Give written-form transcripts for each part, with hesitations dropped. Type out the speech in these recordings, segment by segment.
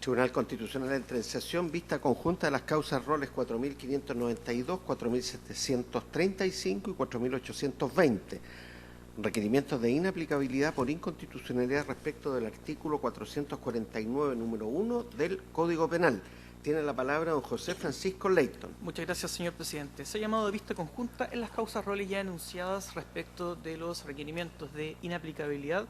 Tribunal Constitucional entra en sesión, vista conjunta de las causas roles 4.592, 4.735 y 4.820. Requerimientos de inaplicabilidad por inconstitucionalidad respecto del artículo 449, número 1 del Código Penal. Tiene la palabra don José Francisco Leighton. Muchas gracias, señor presidente. Se ha llamado de vista conjunta en las causas roles ya enunciadas respecto de los requerimientos de inaplicabilidad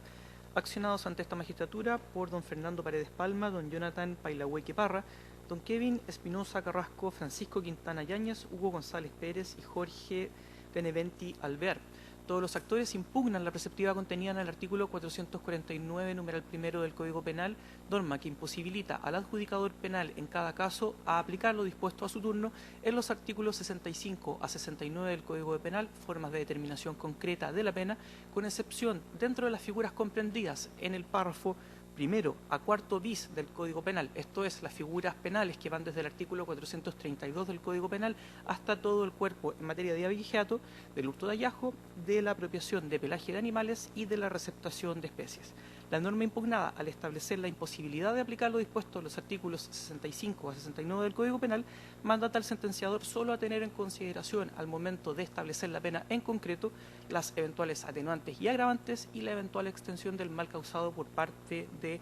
accionados ante esta magistratura por don Fernando Paredes Palma, don Jonathan Pailahue Parra, don Kevin Espinosa Carrasco, Francisco Quintana Yáñez, Hugo González Pérez y Jorge Beneventi Alvear. Todos los actores impugnan la preceptiva contenida en el artículo 449, numeral primero del Código Penal, norma que imposibilita al adjudicador penal en cada caso a aplicar lo dispuesto a su turno en los artículos 65 a 69 del Código Penal, formas de determinación concreta de la pena, con excepción dentro de las figuras comprendidas en el párrafo primero a cuarto bis del Código Penal, esto es, las figuras penales que van desde el artículo 432 del Código Penal hasta todo el cuerpo en materia de abigeato, del hurto de hallazgo, de la apropiación de pelaje de animales y de la receptación de especies. La norma impugnada, al establecer la imposibilidad de aplicar lo dispuesto en los artículos 65 a 69 del Código Penal, mandata al sentenciador solo a tener en consideración al momento de establecer la pena en concreto las eventuales atenuantes y agravantes y la eventual extensión del mal causado por parte de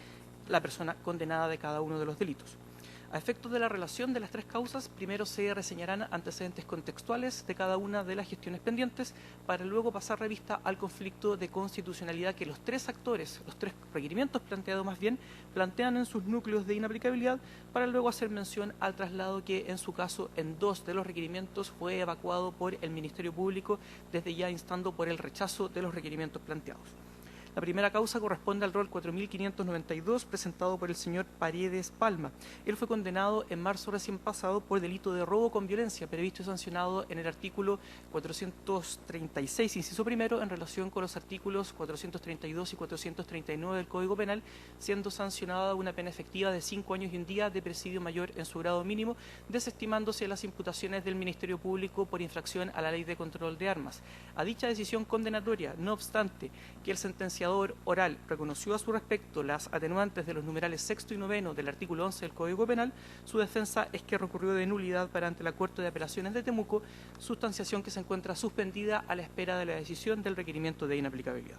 la persona condenada de cada uno de los delitos. A efectos de la relación de las tres causas, primero se reseñarán antecedentes contextuales de cada una de las gestiones pendientes para luego pasar revista al conflicto de constitucionalidad que los tres actores, los tres requerimientos planteados más bien, plantean en sus núcleos de inaplicabilidad para luego hacer mención al traslado que en su caso en dos de los requerimientos fue evacuado por el Ministerio Público, desde ya instando por el rechazo de los requerimientos planteados. La primera causa corresponde al rol 4.592 presentado por el señor Paredes Palma. Él fue condenado en marzo recién pasado por delito de robo con violencia, previsto y sancionado en el artículo 436, inciso primero, en relación con los artículos 432 y 439 del Código Penal, siendo sancionada una pena efectiva de 5 años y un día de presidio mayor en su grado mínimo, desestimándose las imputaciones del Ministerio Público por infracción a la Ley de Control de Armas. A dicha decisión condenatoria, no obstante que el sentenciador oral reconoció a su respecto las atenuantes de los numerales sexto y noveno del artículo 11 del Código Penal, su defensa es que recurrió de nulidad para ante la Corte de Apelaciones de Temuco, sustanciación que se encuentra suspendida a la espera de la decisión del requerimiento de inaplicabilidad.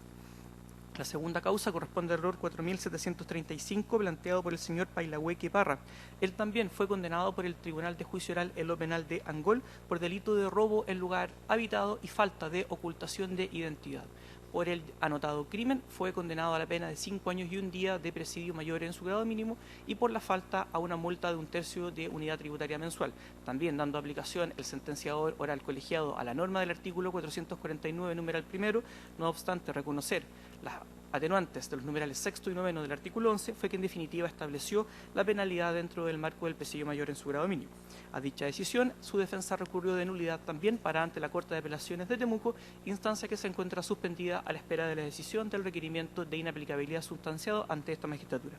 La segunda causa corresponde al error 4.735 planteado por el señor Pailahue Parra. Él también fue condenado por el Tribunal de Juicio Oral en lo Penal de Angol por delito de robo en lugar habitado y falta de ocultación de identidad. Por el anotado crimen fue condenado a la pena de 5 años y un día de presidio mayor en su grado mínimo y por la falta a una multa de 1/3 de unidad tributaria mensual, también dando aplicación el sentenciador oral colegiado a la norma del artículo 449, numeral primero, no obstante reconocer las atenuantes de los numerales sexto y noveno del artículo 11, fue que en definitiva estableció la penalidad dentro del marco del presidio mayor en su grado mínimo. A dicha decisión, su defensa recurrió de nulidad también para ante la Corte de Apelaciones de Temuco, instancia que se encuentra suspendida a la espera de la decisión del requerimiento de inaplicabilidad sustanciado ante esta magistratura.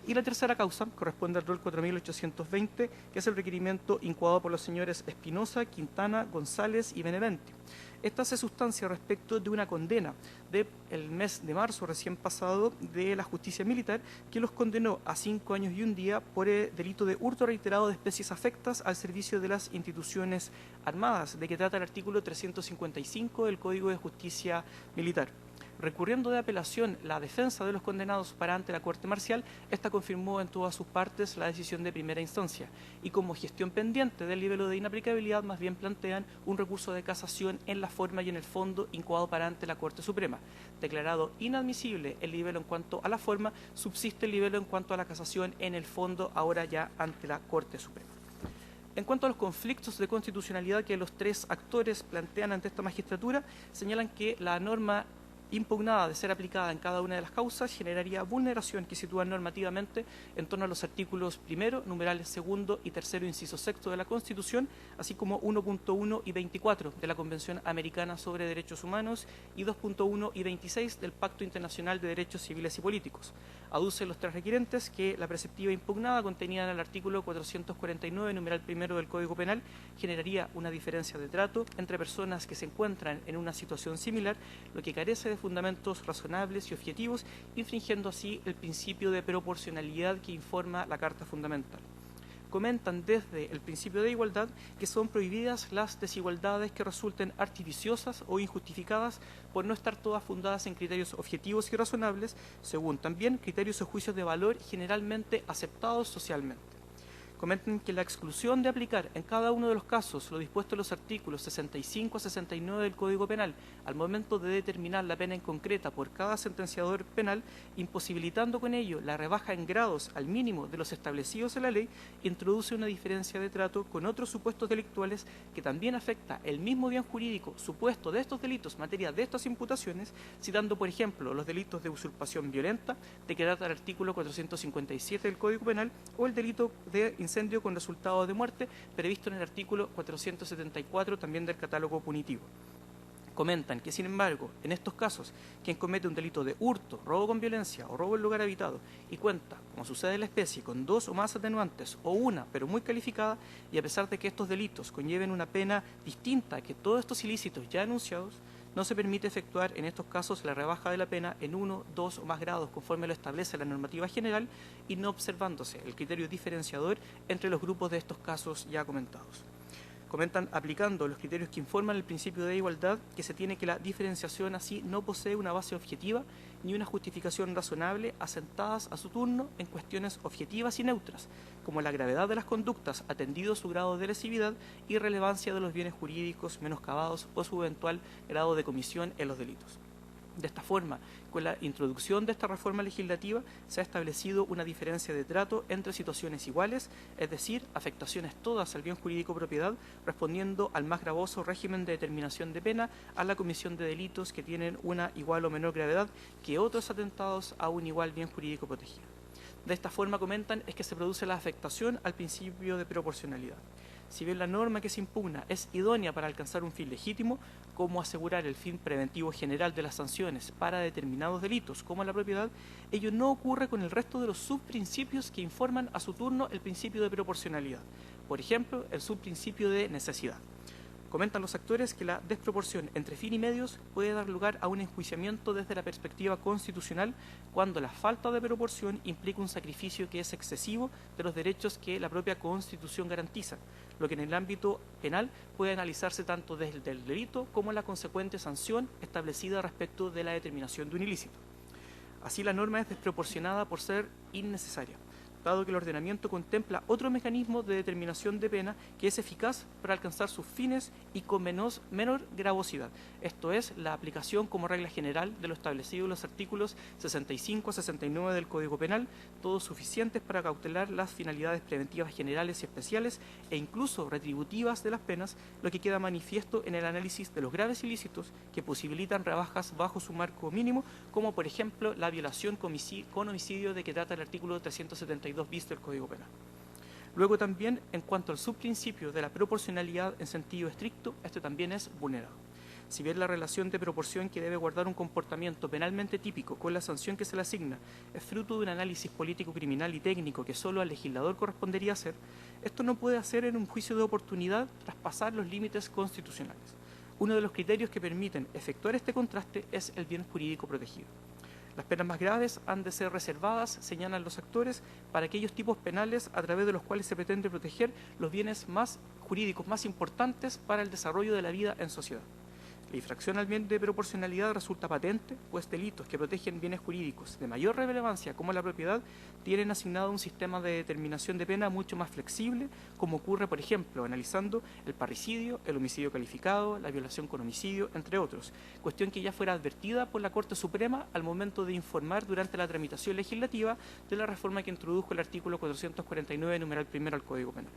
Y la tercera causa corresponde al rol 4.820, que es el requerimiento incoado por los señores Espinosa, Quintana, González y Beneventi. Esta se sustancia respecto de una condena del mes de marzo recién pasado de la justicia militar que los condenó a 5 años y un día por el delito de hurto reiterado de especies afectas al servicio de las instituciones armadas, de que trata el artículo 355 del Código de Justicia Militar. Recurriendo de apelación la defensa de los condenados para ante la Corte Marcial, esta confirmó en todas sus partes la decisión de primera instancia y como gestión pendiente del nivel de inaplicabilidad más bien plantean un recurso de casación en la forma y en el fondo incoado para ante la Corte Suprema. Declarado inadmisible el nivel en cuanto a la forma, subsiste el nivel en cuanto a la casación en el fondo ahora ya ante la Corte Suprema. En cuanto a los conflictos de constitucionalidad que los tres actores plantean ante esta magistratura, señalan que la norma impugnada de ser aplicada en cada una de las causas generaría vulneración que sitúan normativamente en torno a los artículos primero, numerales segundo y tercero, inciso sexto de la Constitución, así como 1.1 y 24 de la Convención Americana sobre Derechos Humanos y 2.1 y 26 del Pacto Internacional de Derechos Civiles y Políticos. Aducen los tres requerentes que la preceptiva impugnada contenida en el artículo 449, numeral primero del Código Penal, generaría una diferencia de trato entre personas que se encuentran en una situación similar, lo que carece de de fundamentos razonables y objetivos, infringiendo así el principio de proporcionalidad que informa la Carta Fundamental. Comentan desde el principio de igualdad que son prohibidas las desigualdades que resulten artificiosas o injustificadas por no estar todas fundadas en criterios objetivos y razonables, según también criterios o juicios de valor generalmente aceptados socialmente. Comentan que la exclusión de aplicar en cada uno de los casos lo dispuesto en los artículos 65 a 69 del Código Penal al momento de determinar la pena en concreta por cada sentenciador penal, imposibilitando con ello la rebaja en grados al mínimo de los establecidos en la ley, introduce una diferencia de trato con otros supuestos delictuales que también afecta el mismo bien jurídico supuesto de estos delitos, materia de estas imputaciones, citando, por ejemplo, los delitos de usurpación violenta, de que trata el artículo 457 del Código Penal, o el delito de incendio con resultado de muerte, previsto en el artículo 474 también del catálogo punitivo. Comentan que, sin embargo, en estos casos, quien comete un delito de hurto, robo con violencia o robo en lugar habitado y cuenta, como sucede en la especie, con 2 o más atenuantes o una, pero muy calificada, y a pesar de que estos delitos conlleven una pena distinta que todos estos ilícitos ya anunciados, no se permite efectuar en estos casos la rebaja de la pena en 1, 2 o más grados conforme lo establece la normativa general y no observándose el criterio diferenciador entre los grupos de estos casos ya comentados. Comentan, aplicando los criterios que informan el principio de igualdad, que se tiene que la diferenciación así no posee una base objetiva ni una justificación razonable asentadas a su turno en cuestiones objetivas y neutras, como la gravedad de las conductas atendido su grado de lesividad y relevancia de los bienes jurídicos menoscabados o su eventual grado de comisión en los delitos. De esta forma, con la introducción de esta reforma legislativa, se ha establecido una diferencia de trato entre situaciones iguales, es decir, afectaciones todas al bien jurídico propiedad, respondiendo al más gravoso régimen de determinación de pena a la comisión de delitos que tienen una igual o menor gravedad que otros atentados a un igual bien jurídico protegido. De esta forma, comentan, es que se produce la afectación al principio de proporcionalidad. Si bien la norma que se impugna es idónea para alcanzar un fin legítimo, como asegurar el fin preventivo general de las sanciones para determinados delitos, como la propiedad, ello no ocurre con el resto de los subprincipios que informan a su turno el principio de proporcionalidad. Por ejemplo, el subprincipio de necesidad. Comentan los actores que la desproporción entre fin y medios puede dar lugar a un enjuiciamiento desde la perspectiva constitucional cuando la falta de proporción implica un sacrificio que es excesivo de los derechos que la propia Constitución garantiza, lo que en el ámbito penal puede analizarse tanto desde el delito como la consecuente sanción establecida respecto de la determinación de un ilícito. Así, la norma es desproporcionada por ser innecesaria, dado que el ordenamiento contempla otro mecanismo de determinación de pena que es eficaz para alcanzar sus fines y con menor gravosidad. Esto es, la aplicación como regla general de lo establecido en los artículos 65 a 69 del Código Penal, todos suficientes para cautelar las finalidades preventivas generales y especiales e incluso retributivas de las penas, lo que queda manifiesto en el análisis de los graves ilícitos que posibilitan rebajas bajo su marco mínimo, como por ejemplo la violación con homicidio de que trata el artículo 372 bis del Código Penal. Luego también, en cuanto al subprincipio de la proporcionalidad en sentido estricto, este también es vulnerado. Si bien la relación de proporción que debe guardar un comportamiento penalmente típico con la sanción que se le asigna es fruto de un análisis político, criminal y técnico que solo al legislador correspondería hacer, esto no puede hacer en un juicio de oportunidad traspasar los límites constitucionales. Uno de los criterios que permiten efectuar este contraste es el bien jurídico protegido. Las penas más graves han de ser reservadas, señalan los actores, para aquellos tipos penales a través de los cuales se pretende proteger los bienes más jurídicos más importantes para el desarrollo de la vida en sociedad. La infracción al bien de proporcionalidad resulta patente, pues delitos que protegen bienes jurídicos de mayor relevancia como la propiedad tienen asignado un sistema de determinación de pena mucho más flexible, como ocurre, por ejemplo, analizando el parricidio, el homicidio calificado, la violación con homicidio, entre otros, cuestión que ya fuera advertida por la Corte Suprema al momento de informar durante la tramitación legislativa de la reforma que introdujo el artículo 449, numeral primero al Código Penal.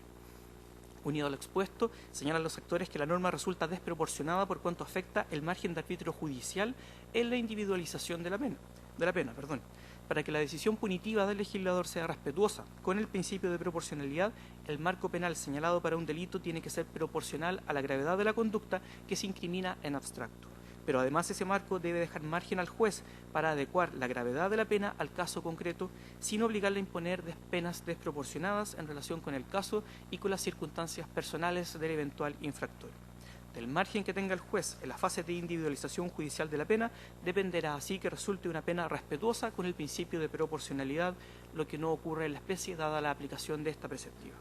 Unido a lo expuesto, señalan los actores que la norma resulta desproporcionada por cuanto afecta el margen de arbitrio judicial en la individualización de la pena. Para que la decisión punitiva del legislador sea respetuosa con el principio de proporcionalidad, el marco penal señalado para un delito tiene que ser proporcional a la gravedad de la conducta que se incrimina en abstracto. Pero además ese marco debe dejar margen al juez para adecuar la gravedad de la pena al caso concreto, sin obligarle a imponer penas desproporcionadas en relación con el caso y con las circunstancias personales del eventual infractor. Del margen que tenga el juez en la fase de individualización judicial de la pena, dependerá así que resulte una pena respetuosa con el principio de proporcionalidad, lo que no ocurre en la especie dada la aplicación de esta preceptiva.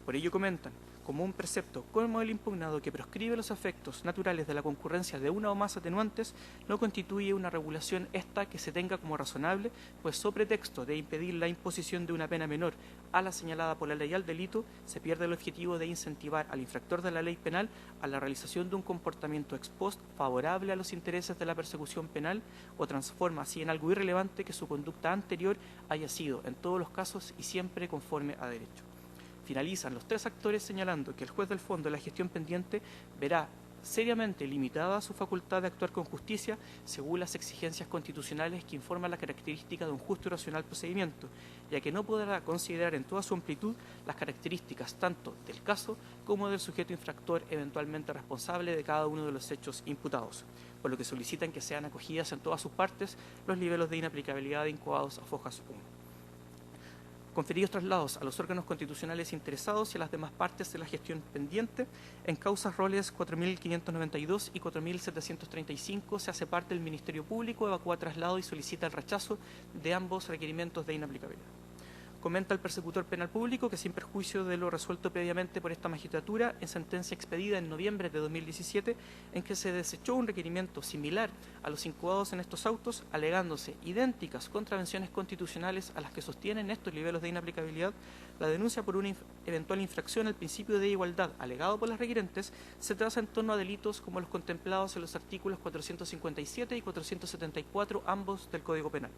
Por ello comentan, como un precepto como el impugnado que proscribe los efectos naturales de la concurrencia de una o más atenuantes, no constituye una regulación esta que se tenga como razonable, pues sobre pretexto de impedir la imposición de una pena menor a la señalada por la ley al delito, se pierde el objetivo de incentivar al infractor de la ley penal a la realización de un comportamiento ex post favorable a los intereses de la persecución penal o transforma así en algo irrelevante que su conducta anterior haya sido, en todos los casos y siempre conforme a derecho. Finalizan los tres actores señalando que el juez del fondo de la gestión pendiente verá seriamente limitada su facultad de actuar con justicia según las exigencias constitucionales que informan la característica de un justo y racional procedimiento, ya que no podrá considerar en toda su amplitud las características tanto del caso como del sujeto infractor eventualmente responsable de cada uno de los hechos imputados, por lo que solicitan que sean acogidas en todas sus partes los niveles de inaplicabilidad incoados a Fojas 1. Conferidos traslados a los órganos constitucionales interesados y a las demás partes de la gestión pendiente, en causas roles 4.592 y 4.735 se hace parte del Ministerio Público, evacúa traslado y solicita el rechazo de ambos requerimientos de inaplicabilidad. Comenta el persecutor penal público que sin perjuicio de lo resuelto previamente por esta magistratura en sentencia expedida en noviembre de 2017 en que se desechó un requerimiento similar a los incoados en estos autos, alegándose idénticas contravenciones constitucionales a las que sostienen estos niveles de inaplicabilidad, la denuncia por una eventual infracción al principio de igualdad alegado por las requerentes se traza en torno a delitos como los contemplados en los artículos 457 y 474, ambos del Código Penal.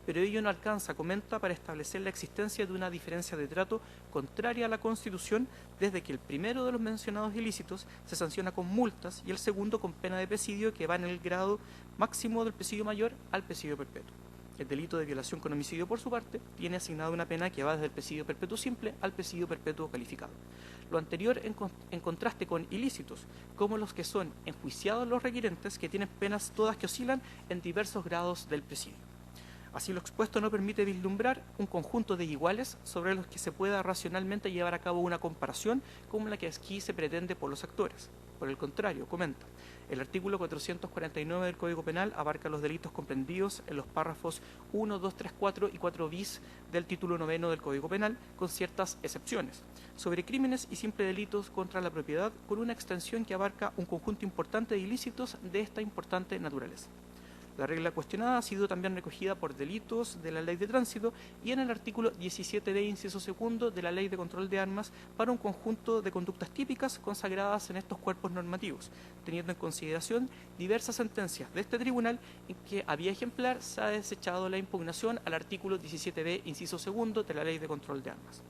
Pero ello no alcanza, comenta, para establecer la existencia de una diferencia de trato contraria a la Constitución, desde que el primero de los mencionados ilícitos se sanciona con multas y el segundo con pena de presidio que va en el grado máximo del presidio mayor al presidio perpetuo. El delito de violación con homicidio, por su parte, tiene asignada una pena que va desde el presidio perpetuo simple al presidio perpetuo calificado. Lo anterior en contraste con ilícitos, como los que son enjuiciados los requerentes, que tienen penas todas que oscilan en diversos grados del presidio. Así, lo expuesto no permite vislumbrar un conjunto de iguales sobre los que se pueda racionalmente llevar a cabo una comparación como la que aquí se pretende por los actores. Por el contrario, comenta, el artículo 449 del Código Penal abarca los delitos comprendidos en los párrafos 1, 2, 3, 4 y 4 bis del título 9 del Código Penal, con ciertas excepciones, sobre crímenes y simples delitos contra la propiedad, con una extensión que abarca un conjunto importante de ilícitos de esta importante naturaleza. La regla cuestionada ha sido también recogida por delitos de la Ley de Tránsito y en el artículo 17b, inciso segundo, de la Ley de Control de Armas para un conjunto de conductas típicas consagradas en estos cuerpos normativos, teniendo en consideración diversas sentencias de este tribunal en que, a vía ejemplar, se ha desechado la impugnación al artículo 17b, inciso segundo, de la Ley de Control de Armas.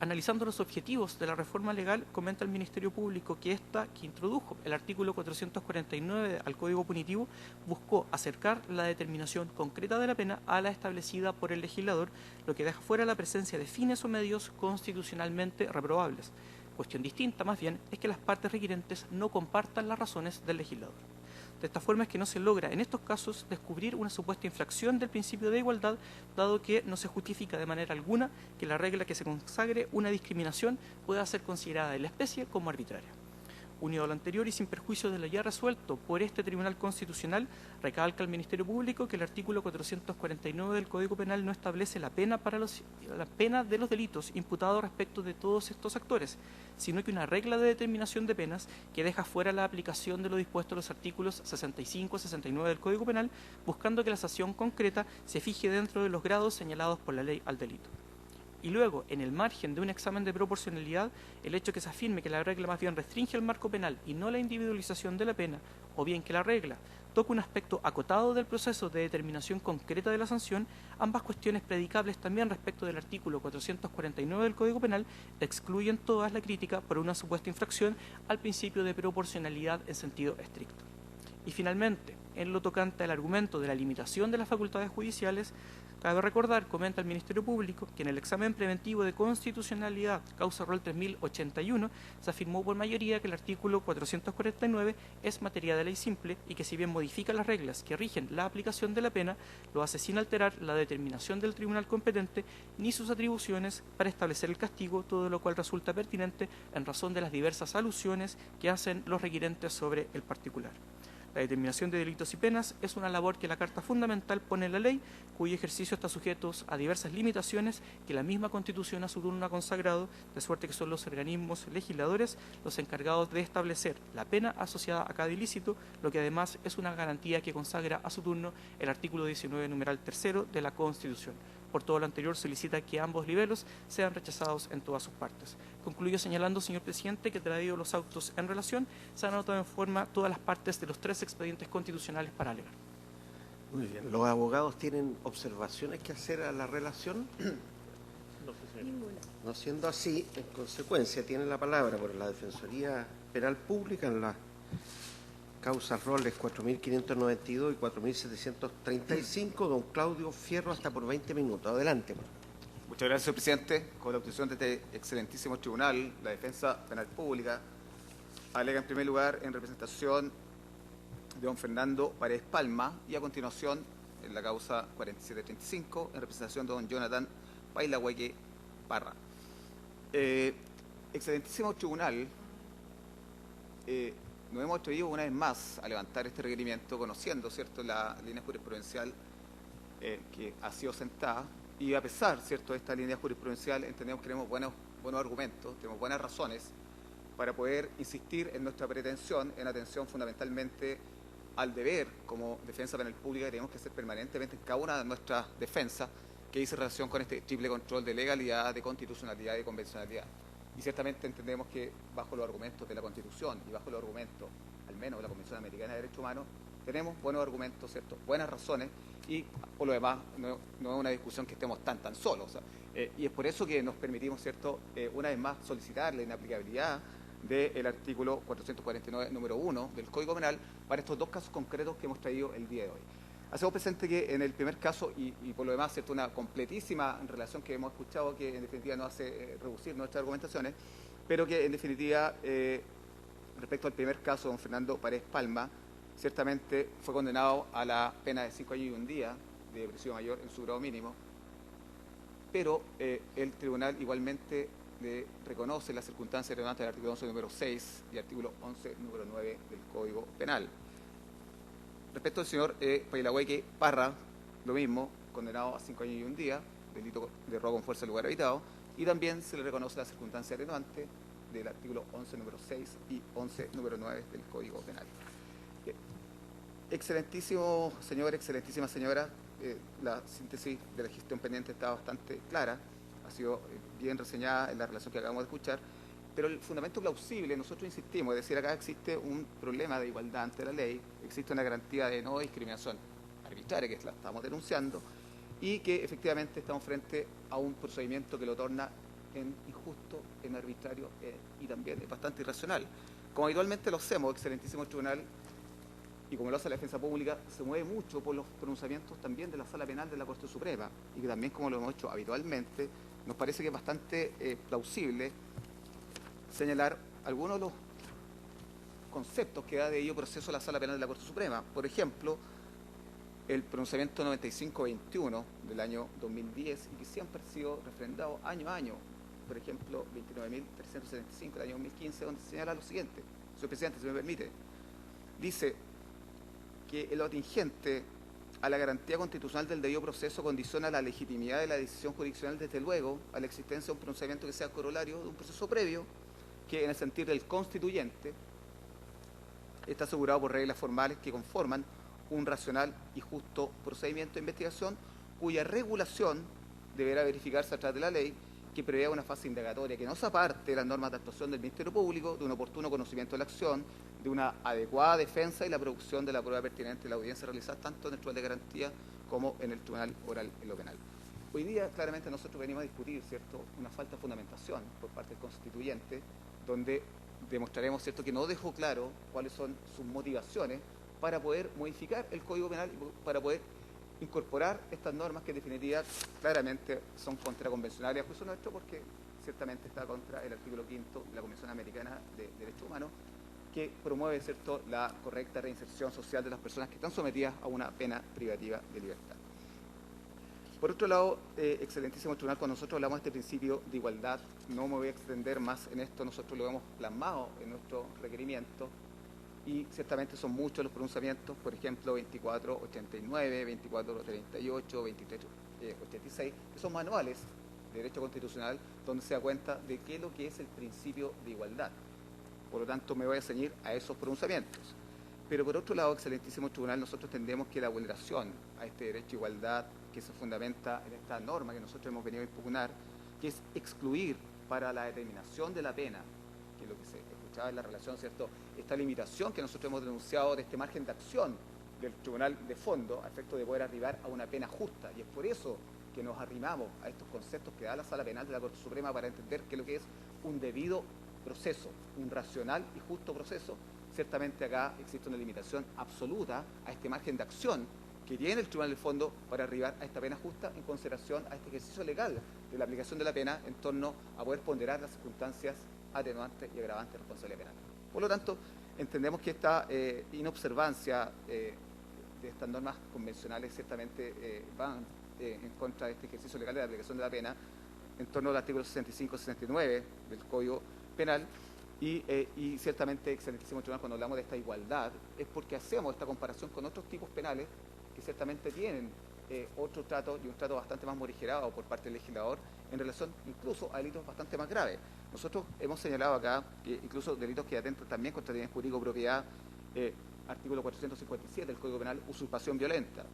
Analizando los objetivos de la reforma legal, comenta el Ministerio Público que esta, que introdujo el artículo 449 al Código Punitivo, buscó acercar la determinación concreta de la pena a la establecida por el legislador, lo que deja fuera la presencia de fines o medios constitucionalmente reprobables. Cuestión distinta, más bien, es que las partes requerentes no compartan las razones del legislador. De esta forma es que no se logra, en estos casos, descubrir una supuesta infracción del principio de igualdad, dado que no se justifica de manera alguna que la regla que se consagre una discriminación pueda ser considerada en la especie como arbitraria. Unido a lo anterior y sin perjuicio de lo ya resuelto por este Tribunal Constitucional, recalca el Ministerio Público que el artículo 449 del Código Penal no establece la pena de los delitos imputados respecto de todos estos actores, sino que una regla de determinación de penas que deja fuera la aplicación de lo dispuesto en los artículos 65 y 69 del Código Penal, buscando que la sanción concreta se fije dentro de los grados señalados por la ley al delito. Y luego, en el margen de un examen de proporcionalidad, el hecho que se afirme que la regla más bien restringe el marco penal y no la individualización de la pena, o bien que la regla toca un aspecto acotado del proceso de determinación concreta de la sanción, ambas cuestiones predicables también respecto del artículo 449 del Código Penal excluyen todas la crítica por una supuesta infracción al principio de proporcionalidad en sentido estricto. Y finalmente, en lo tocante al argumento de la limitación de las facultades judiciales, Cabe recordar, comenta el Ministerio Público, que en el examen preventivo de constitucionalidad, causa rol 3081, se afirmó por mayoría que el artículo 449 es materia de ley simple y que si bien modifica las reglas que rigen la aplicación de la pena, lo hace sin alterar la determinación del tribunal competente ni sus atribuciones para establecer el castigo, todo lo cual resulta pertinente en razón de las diversas alusiones que hacen los requirentes sobre el particular. La determinación de delitos y penas es una labor que la Carta Fundamental pone en la ley, cuyo ejercicio está sujeto a diversas limitaciones que la misma Constitución a su turno ha consagrado, de suerte que son los organismos legisladores los encargados de establecer la pena asociada a cada ilícito, lo que además es una garantía que consagra a su turno el artículo 19, numeral 3 de la Constitución. Por todo lo anterior, solicita que ambos libelos sean rechazados en todas sus partes. Concluyo señalando, señor presidente, que traído los autos en relación, se han anotado en forma todas las partes de los 3 expedientes constitucionales para alegar. Muy bien. ¿Los abogados tienen observaciones que hacer a la relación? Ninguna. No siendo así, en consecuencia, tiene la palabra por la Defensoría Penal Pública en las causas roles 4.592 y 4.735, don Claudio Fierro, hasta por 20 minutos. Adelante. Muchas gracias, señor presidente. Con la autorización de este excelentísimo tribunal, la Defensa Penal Pública alega en primer lugar en representación de don Fernando Paredes Palma y a continuación en la causa 4735 en representación de don Jonathan Pailahueque Parra. Excelentísimo tribunal, nos hemos atrevido una vez más a levantar este requerimiento conociendo, ¿cierto?, la línea jurisprudencial que ha sido sentada, y a pesar, ¿cierto?, de esta línea jurisprudencial entendemos que tenemos buenos argumentos, tenemos buenas razones para poder insistir en nuestra pretensión en atención fundamentalmente al deber como defensa penal pública que tenemos que hacer permanentemente en cada una de nuestras defensas, que dice relación con este triple control de legalidad, de constitucionalidad y de convencionalidad. Y ciertamente entendemos que bajo los argumentos de la Constitución y bajo los argumentos, al menos de la Convención Americana de Derechos Humanos, tenemos buenos argumentos, ¿cierto?, buenas razones, y por lo demás no es una discusión que estemos tan solos. Y es por eso que nos permitimos, ¿cierto?, una vez más solicitar la inaplicabilidad del artículo 449, número 1 del Código Penal para estos 2 casos concretos que hemos traído el día de hoy. Hacemos presente que en el primer caso, y por lo demás, ¿cierto?, una completísima relación que hemos escuchado que en definitiva nos hace reducir nuestras argumentaciones, pero que en definitiva, respecto al primer caso, don Fernando Paredes Palma, ciertamente fue condenado a la pena de 5 años y 1 día de prisión mayor en su grado mínimo, pero el tribunal igualmente le reconoce las circunstancias relevantes del artículo 11, número 6 y artículo 11, número 9 del Código Penal. Respecto al señor Pailahueque Parra, lo mismo, condenado a 5 años y 1 día, delito de robo con fuerza en lugar habitado, y también se le reconoce la circunstancia relevante del artículo 11, número 6 y 11, número 9 del Código Penal. Excelentísimo señor, excelentísima señora, la síntesis de la gestión pendiente está bastante clara, ha sido bien reseñada en la relación que acabamos de escuchar, pero el fundamento plausible, nosotros insistimos, es decir, acá existe un problema de igualdad ante la ley, existe una garantía de no discriminación arbitraria, que la estamos denunciando, y que efectivamente estamos frente a un procedimiento que lo torna en injusto, en arbitrario y también es bastante irracional. Como habitualmente lo hacemos, excelentísimo tribunal, y como lo hace la defensa pública, se mueve mucho por los pronunciamientos también de la Sala Penal de la Corte Suprema, y que también, como lo hemos hecho habitualmente, nos parece que es bastante plausible señalar algunos de los conceptos que da de ello proceso la Sala Penal de la Corte Suprema. Por ejemplo, el pronunciamiento 95-21 del año 2010, y que siempre ha sido refrendado año a año. Por ejemplo, 29.375 del año 2015, donde señala lo siguiente. Señor presidente, si me permite, dice que el atingente a la garantía constitucional del debido proceso condiciona la legitimidad de la decisión jurisdiccional, desde luego, a la existencia de un pronunciamiento que sea corolario de un proceso previo, que en el sentido del constituyente está asegurado por reglas formales que conforman un racional y justo procedimiento de investigación, cuya regulación deberá verificarse a través de la ley, que prevea una fase indagatoria que no se aparte de las normas de actuación del Ministerio Público, de un oportuno conocimiento de la acción, de una adecuada defensa y la producción de la prueba pertinente de la audiencia realizada tanto en el tribunal de garantía como en el tribunal oral en lo penal. Hoy día, claramente, nosotros venimos a discutir, ¿cierto?, una falta de fundamentación por parte del constituyente, donde demostraremos, ¿cierto?, que no dejó claro cuáles son sus motivaciones para poder modificar el Código Penal y para poder incorporar estas normas que en definitiva claramente son contraconvencionales a juicio nuestro, porque ciertamente está contra el artículo 5 de la Convención Americana de Derechos Humanos, que promueve, ¿cierto?, la correcta reinserción social de las personas que están sometidas a una pena privativa de libertad. Por otro lado, excelentísimo tribunal, cuando nosotros hablamos de este principio de igualdad, no me voy a extender más en esto, nosotros lo hemos plasmado en nuestro requerimiento y ciertamente son muchos los pronunciamientos, por ejemplo, 2489, 2438, 2386, que son manuales de derecho constitucional donde se da cuenta de qué es lo que es el principio de igualdad. Por lo tanto, me voy a ceñir a esos pronunciamientos. Pero por otro lado, excelentísimo tribunal, nosotros entendemos que la vulneración a este derecho a igualdad que se fundamenta en esta norma que nosotros hemos venido a impugnar, que es excluir para la determinación de la pena, que es lo que se escuchaba en la relación, ¿cierto?, esta limitación que nosotros hemos denunciado de este margen de acción del tribunal de fondo a efecto de poder arribar a una pena justa. Y es por eso que nos arrimamos a estos conceptos que da la Sala Penal de la Corte Suprema para entender que lo que es un debido proceso, un racional y justo proceso. Ciertamente acá existe una limitación absoluta a este margen de acción que tiene el Tribunal de Fondo para arribar a esta pena justa en consideración a este ejercicio legal de la aplicación de la pena en torno a poder ponderar las circunstancias atenuantes y agravantes de responsabilidad penal. Por lo tanto, entendemos que esta inobservancia de estas normas convencionales ciertamente van en contra de este ejercicio legal de la aplicación de la pena en torno al artículo 65-69 del Código Penal. Y ciertamente, excelentísimo tribunal, cuando hablamos de esta igualdad es porque hacemos esta comparación con otros tipos penales que ciertamente tienen otro trato y un trato bastante más morigerado por parte del legislador en relación incluso a delitos bastante más graves. Nosotros hemos señalado acá incluso delitos que atentan también contra el bien jurídico propiedad, artículo 457 del Código Penal, usurpación violenta.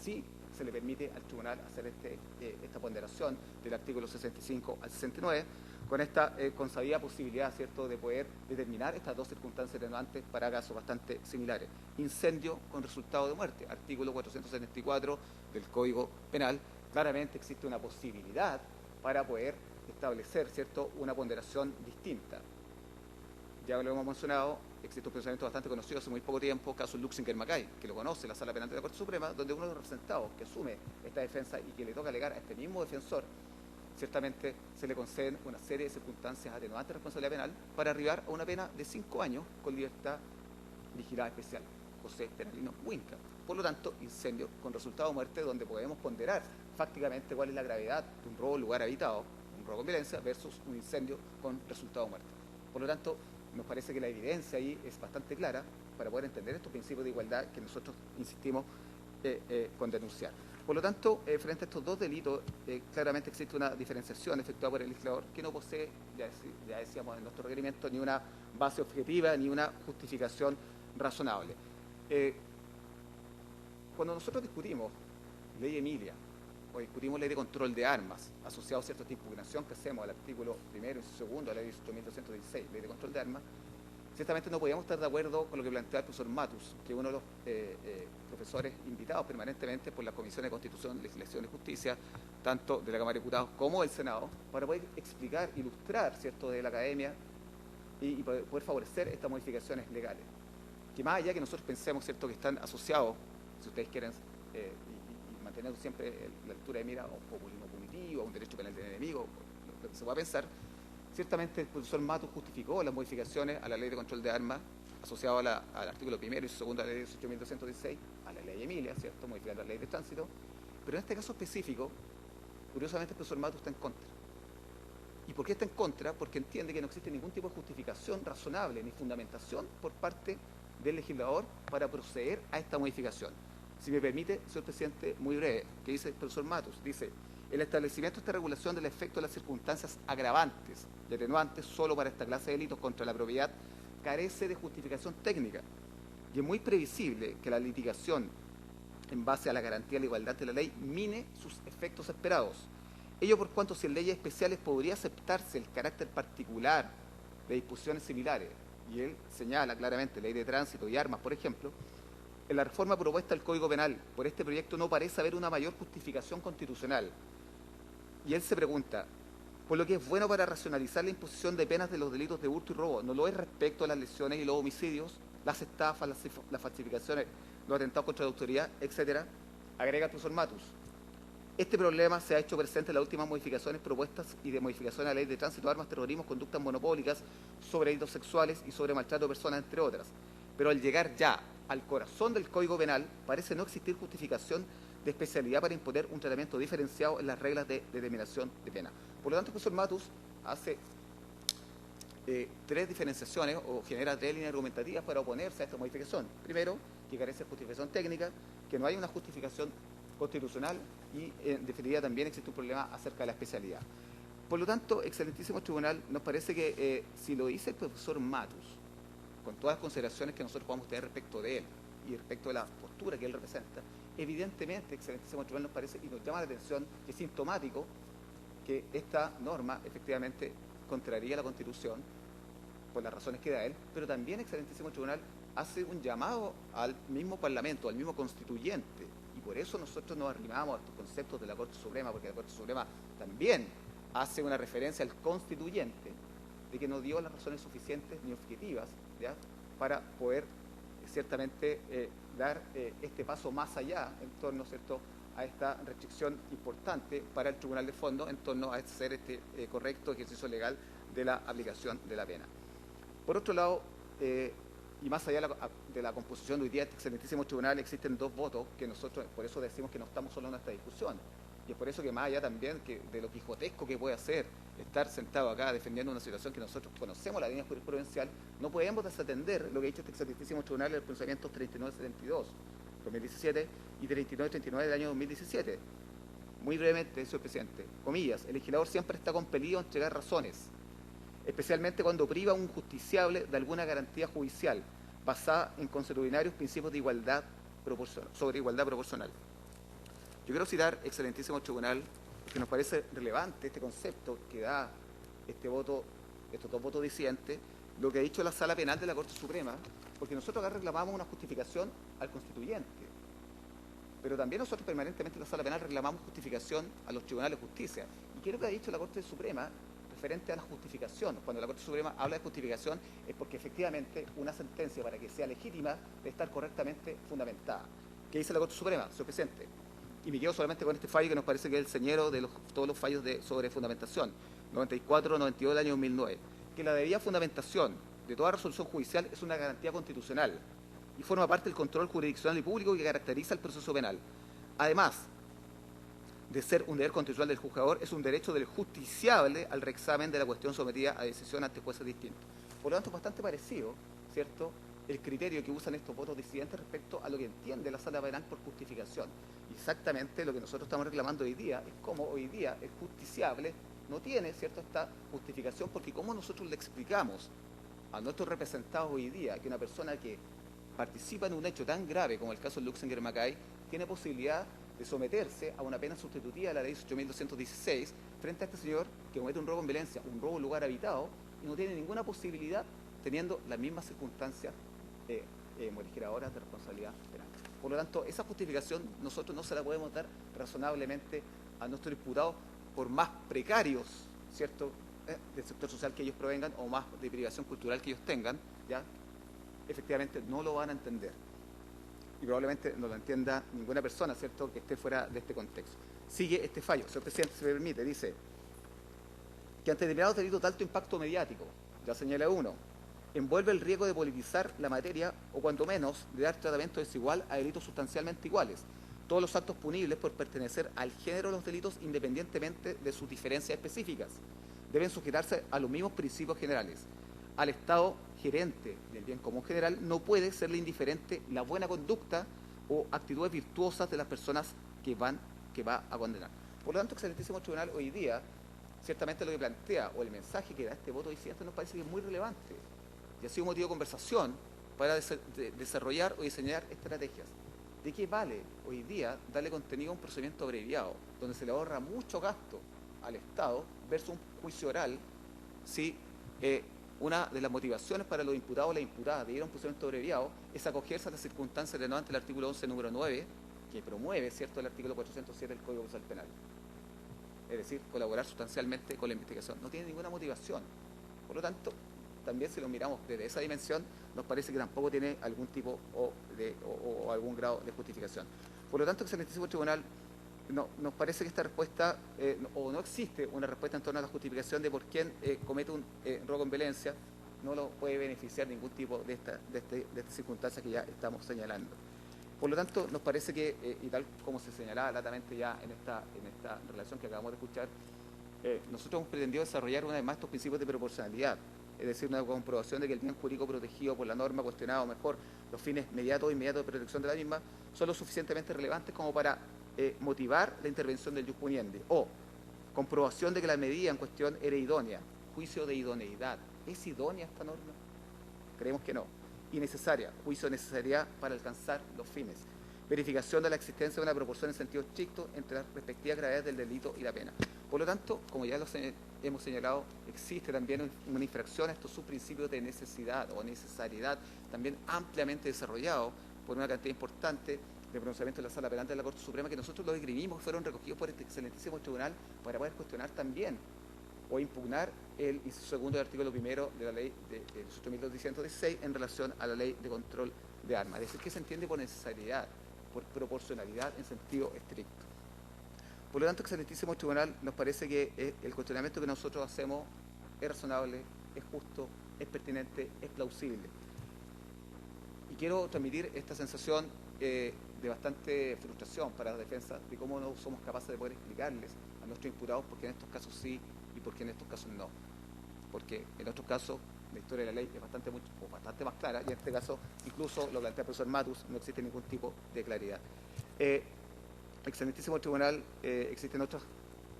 Sí se le permite al tribunal hacer esta ponderación del artículo 65 al 69, con esta consabida posibilidad, ¿cierto?, de poder determinar estas dos circunstancias atenuantes para casos bastante similares. Incendio con resultado de muerte, artículo 474 del Código Penal. Claramente existe una posibilidad para poder establecer, ¿cierto?, una ponderación distinta. Ya lo hemos mencionado, existe un procedimiento bastante conocido hace muy poco tiempo, caso Luxinger-Mackay, que lo conoce la Sala Penal de la Corte Suprema, donde uno de los representados que asume esta defensa y que le toca alegar a este mismo defensor, ciertamente se le conceden una serie de circunstancias atenuantes de responsabilidad penal para arribar a una pena de 5 años con libertad vigilada especial, José Tenalino Huinca. Por lo tanto, incendio con resultado de muerte, donde podemos ponderar fácticamente cuál es la gravedad de un robo en lugar habitado, un robo con violencia, versus un incendio con resultado de muerte. Por lo tanto, nos parece que la evidencia ahí es bastante clara para poder entender estos principios de igualdad que nosotros insistimos con denunciar. Por lo tanto, frente a estos dos delitos, claramente existe una diferenciación efectuada por el legislador que no posee, ya decíamos en nuestro requerimiento, ni una base objetiva ni una justificación razonable. Cuando nosotros discutimos ley Emilia o discutimos ley de control de armas asociado a cierta impugnación que hacemos al artículo 1 y 2 de la ley 18.216, ley de control de armas, ciertamente no podíamos estar de acuerdo con lo que plantea el profesor Matus, que es uno de los profesores invitados permanentemente por la Comisión de Constitución, Legislación y Justicia, tanto de la Cámara de Diputados como del Senado, para poder explicar, ilustrar, ¿cierto?, de la academia y poder favorecer estas modificaciones legales. Que más allá que nosotros pensemos, ¿cierto?, que están asociados, si ustedes quieren, y manteniendo siempre la altura de mira a un populismo punitivo, a un derecho penal del enemigo, lo que se pueda pensar, ciertamente el profesor Matus justificó las modificaciones a la ley de control de armas asociado al artículo 1 y 2 de la ley 18.216, a la ley Emilia, ¿cierto?, modificando la ley de tránsito, pero en este caso específico, curiosamente el profesor Matus está en contra. ¿Y por qué está en contra? Porque entiende que no existe ningún tipo de justificación razonable ni fundamentación por parte del legislador para proceder a esta modificación. Si me permite, señor presidente, muy breve, que dice el profesor Matus, dice: el establecimiento de esta regulación del efecto de las circunstancias agravantes y atenuantes solo para esta clase de delitos contra la propiedad carece de justificación técnica y es muy previsible que la litigación en base a la garantía de la igualdad de la ley mine sus efectos esperados. Ello por cuanto si en leyes especiales podría aceptarse el carácter particular de disposiciones similares, y él señala claramente ley de tránsito y armas, por ejemplo, en la reforma propuesta del Código Penal por este proyecto no parece haber una mayor justificación constitucional. Y él se pregunta, por lo que es bueno para racionalizar la imposición de penas de los delitos de hurto y robo, ¿no lo es respecto a las lesiones y los homicidios, las estafas, las falsificaciones, los atentados contra la autoridad, etcétera? Agrega Tusor Matus. Este problema se ha hecho presente en las últimas modificaciones propuestas y de modificación a la ley de tránsito, armas, terrorismo, conductas monopólicas, sobre delitos sexuales y sobre maltrato de personas, entre otras. Pero al llegar ya al corazón del Código Penal, parece no existir justificación de especialidad para imponer un tratamiento diferenciado en las reglas de determinación de pena. Por lo tanto, el profesor Matus hace tres diferenciaciones o genera tres líneas argumentativas para oponerse a esta modificación. Primero, que carece de justificación técnica, que no hay una justificación constitucional y, en definitiva, también existe un problema acerca de la especialidad. Por lo tanto, excelentísimo tribunal, nos parece que si lo dice el profesor Matus, con todas las consideraciones que nosotros podamos tener respecto de él y respecto de la postura que él representa, evidentemente, excelentísimo tribunal, nos parece y nos llama la atención que es sintomático que esta norma efectivamente contraría la Constitución por las razones que da él, pero también, excelentísimo tribunal, hace un llamado al mismo Parlamento, al mismo constituyente, y por eso nosotros nos arrimamos a estos conceptos de la Corte Suprema, porque la Corte Suprema también hace una referencia al constituyente de que no dio las razones suficientes ni objetivas, ¿ya?, para poder ciertamente dar este paso más allá en torno, ¿cierto?, a esta restricción importante para el Tribunal de Fondo en torno a hacer este correcto ejercicio legal de la aplicación de la pena. Por otro lado, y más allá de la composición de hoy día, este excelentísimo tribunal, existen dos votos que nosotros, por eso decimos que no estamos solo en esta discusión. Y es por eso que más allá también que de lo quijotesco que puede hacer estar sentado acá defendiendo una situación que nosotros conocemos, la línea jurisprudencial, no podemos desatender lo que ha dicho este excelentísimo tribunal en el pronunciamiento 3972, 2017 y 3939 del año 2017. Muy brevemente, señor presidente, comillas, el legislador siempre está compelido a entregar razones, especialmente cuando priva a un justiciable de alguna garantía judicial basada en consuetudinarios principios de igualdad sobre igualdad proporcional. Yo quiero citar, excelentísimo tribunal, que nos parece relevante este concepto que da este voto, estos dos votos disidentes, lo que ha dicho la Sala Penal de la Corte Suprema, porque nosotros acá reclamamos una justificación al constituyente, pero también nosotros permanentemente en la Sala Penal reclamamos justificación a los tribunales de justicia. Y ¿qué es lo que ha dicho la Corte Suprema referente a la justificación? Cuando la Corte Suprema habla de justificación es porque efectivamente una sentencia, para que sea legítima, debe estar correctamente fundamentada. ¿Qué dice la Corte Suprema, señor presidente? Y me quedo solamente con este fallo que nos parece que es el señero de todos los fallos sobre fundamentación, 94-92 del año 2009, que la debida fundamentación de toda resolución judicial es una garantía constitucional y forma parte del control jurisdiccional y público que caracteriza el proceso penal. Además de ser un deber constitucional del juzgador, es un derecho del justiciable al reexamen de la cuestión sometida a decisión ante jueces distintos. Por lo tanto, es bastante parecido, ¿cierto?, el criterio que usan estos votos disidentes respecto a lo que entiende la Sala Penal por justificación. Exactamente lo que nosotros estamos reclamando hoy día es cómo hoy día el justiciable no tiene, ¿cierto?, esta justificación, porque cómo nosotros le explicamos a nuestros representados hoy día que una persona que participa en un hecho tan grave como el caso de Luxinger Macay tiene posibilidad de someterse a una pena sustitutiva de la ley 8.216 frente a este señor que comete un robo en violencia, un robo en lugar habitado, y no tiene ninguna posibilidad teniendo las mismas circunstancias morigeradoras de responsabilidad penal. Por lo tanto, esa justificación nosotros no se la podemos dar razonablemente a nuestros diputados, por más precarios, ¿cierto?, del sector social que ellos provengan o más de privación cultural que ellos tengan, ¿ya?, efectivamente no lo van a entender. Y probablemente no lo entienda ninguna persona, ¿cierto?, que esté fuera de este contexto. Sigue este fallo, señor presidente, se me permite, dice que ante determinados delitos de alto impacto mediático, ya señala uno, envuelve el riesgo de politizar la materia o cuando menos de dar tratamiento desigual a delitos sustancialmente iguales. Todos los actos punibles por pertenecer al género de los delitos independientemente de sus diferencias específicas deben sujetarse a los mismos principios generales. Al Estado gerente del bien común general no puede serle indiferente la buena conducta o actitudes virtuosas de las personas que va a condenar. Por lo tanto, excelentísimo tribunal, hoy día, ciertamente lo que plantea o el mensaje que da este voto disidente nos parece que es muy relevante y ha sido motivo de conversación para desarrollar o diseñar estrategias. ¿De qué vale hoy día darle contenido a un procedimiento abreviado, donde se le ahorra mucho gasto al Estado versus un juicio oral, si una de las motivaciones para los imputados o las imputadas de ir a un procedimiento abreviado es acogerse a las circunstancias relevantes del artículo 11, número 9, que promueve, ¿cierto?, el artículo 407 del Código Procesal Penal? Es decir, colaborar sustancialmente con la investigación. No tiene ninguna motivación. Por lo tanto, también si lo miramos desde esa dimensión, nos parece que tampoco tiene algún tipo o algún grado de justificación. Por lo tanto, excelentísimo tribunal, nos parece que esta respuesta, o no existe una respuesta en torno a la justificación de por quién comete un robo con violencia, no lo puede beneficiar ningún tipo de esta circunstancia que ya estamos señalando. Por lo tanto, nos parece que, y tal como se señalaba latamente ya en esta relación que acabamos de escuchar, nosotros hemos pretendido desarrollar una vez más estos principios de proporcionalidad, es decir, una comprobación de que el bien jurídico protegido por la norma, cuestionado mejor los fines inmediatos de protección de la misma, son lo suficientemente relevantes como para motivar la intervención del ius puniendi, o comprobación de que la medida en cuestión era idónea, juicio de idoneidad. ¿Es idónea esta norma? Creemos que no. Innecesaria, juicio de necesidad para alcanzar los fines. Verificación de la existencia de una proporción en sentido estricto entre las respectivas gravedades del delito y la pena. Por lo tanto, como ya hemos señalado, existe también una infracción a estos subprincipios de necesidad o necesariedad, también ampliamente desarrollado por una cantidad importante de pronunciamientos de la Sala Penal de la Corte Suprema, que nosotros los escribimos, que fueron recogidos por este excelentísimo tribunal para poder cuestionar también o impugnar el inciso segundo del artículo primero de la ley de 18.216 en relación a la ley de control de armas. Es decir, que se entiende por necesariedad, por proporcionalidad en sentido estricto. Por lo tanto, excelentísimo tribunal, nos parece que el cuestionamiento que nosotros hacemos es razonable, es justo, es pertinente, es plausible. Y quiero transmitir esta sensación de bastante frustración para la defensa de cómo no somos capaces de poder explicarles a nuestros imputados por qué en estos casos sí y por qué en estos casos no. Porque en otros casos la historia de la ley es bastante más clara, y en este caso, incluso lo plantea el profesor Matus, no existe ningún tipo de claridad. Excelentísimo tribunal, existen otras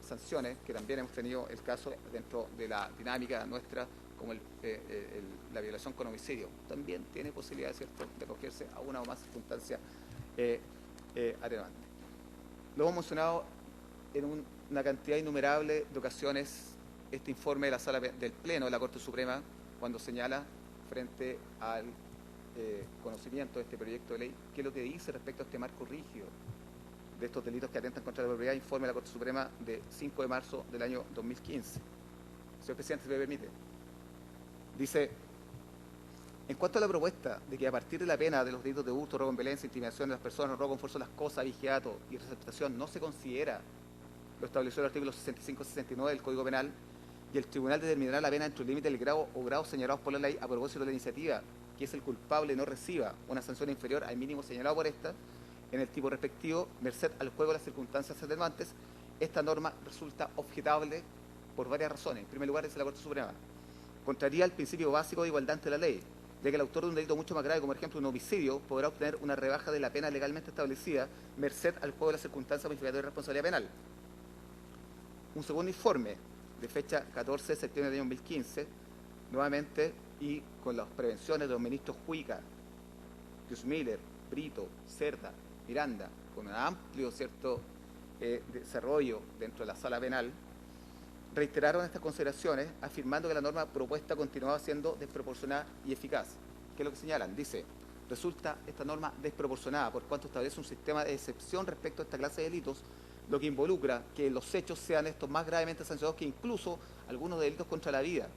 sanciones que también hemos tenido el caso dentro de la dinámica nuestra, como la violación con homicidio. También tiene posibilidad, ¿cierto?, de acogerse a una o más circunstancias atenuantes. Lo hemos mencionado en una cantidad innumerable de ocasiones este informe de la Sala del Pleno de la Corte Suprema, cuando señala frente al conocimiento de este proyecto de ley qué es lo que dice respecto a este marco rígido de estos delitos que atentan contra la propiedad, informe de la Corte Suprema de 5 de marzo del año 2015. Señor presidente, si me permite. Dice: en cuanto a la propuesta de que a partir de la pena de los delitos de hurto, robo con violencia, intimidación de las personas, robo con fuerza de las cosas, vigiato y receptación no se considera lo establecido en el artículo 65-69 del Código Penal, y el tribunal determinará la pena entre el límite del grado o grados señalados por la ley a propósito de la iniciativa, que es el culpable no reciba una sanción inferior al mínimo señalado por esta, en el tipo respectivo, merced al juego de las circunstancias atenuantes, esta norma resulta objetable por varias razones. En primer lugar, dice la Corte Suprema, contraría el principio básico de igualdad ante la ley, ya que el autor de un delito mucho más grave, como por ejemplo un homicidio, podrá obtener una rebaja de la pena legalmente establecida, merced al juego de las circunstancias modificatorias de responsabilidad penal. Un segundo informe, de fecha 14 de septiembre del año 2015, nuevamente, y con las prevenciones de los ministros Huica, Miller, Brito, Cerda, Miranda, con un amplio desarrollo dentro de la sala penal, reiteraron estas consideraciones afirmando que la norma propuesta continuaba siendo desproporcionada y eficaz. ¿Qué es lo que señalan? Dice: resulta esta norma desproporcionada por cuanto establece un sistema de excepción respecto a esta clase de delitos, lo que involucra que los hechos sean estos más gravemente sancionados que incluso algunos delitos contra la vida,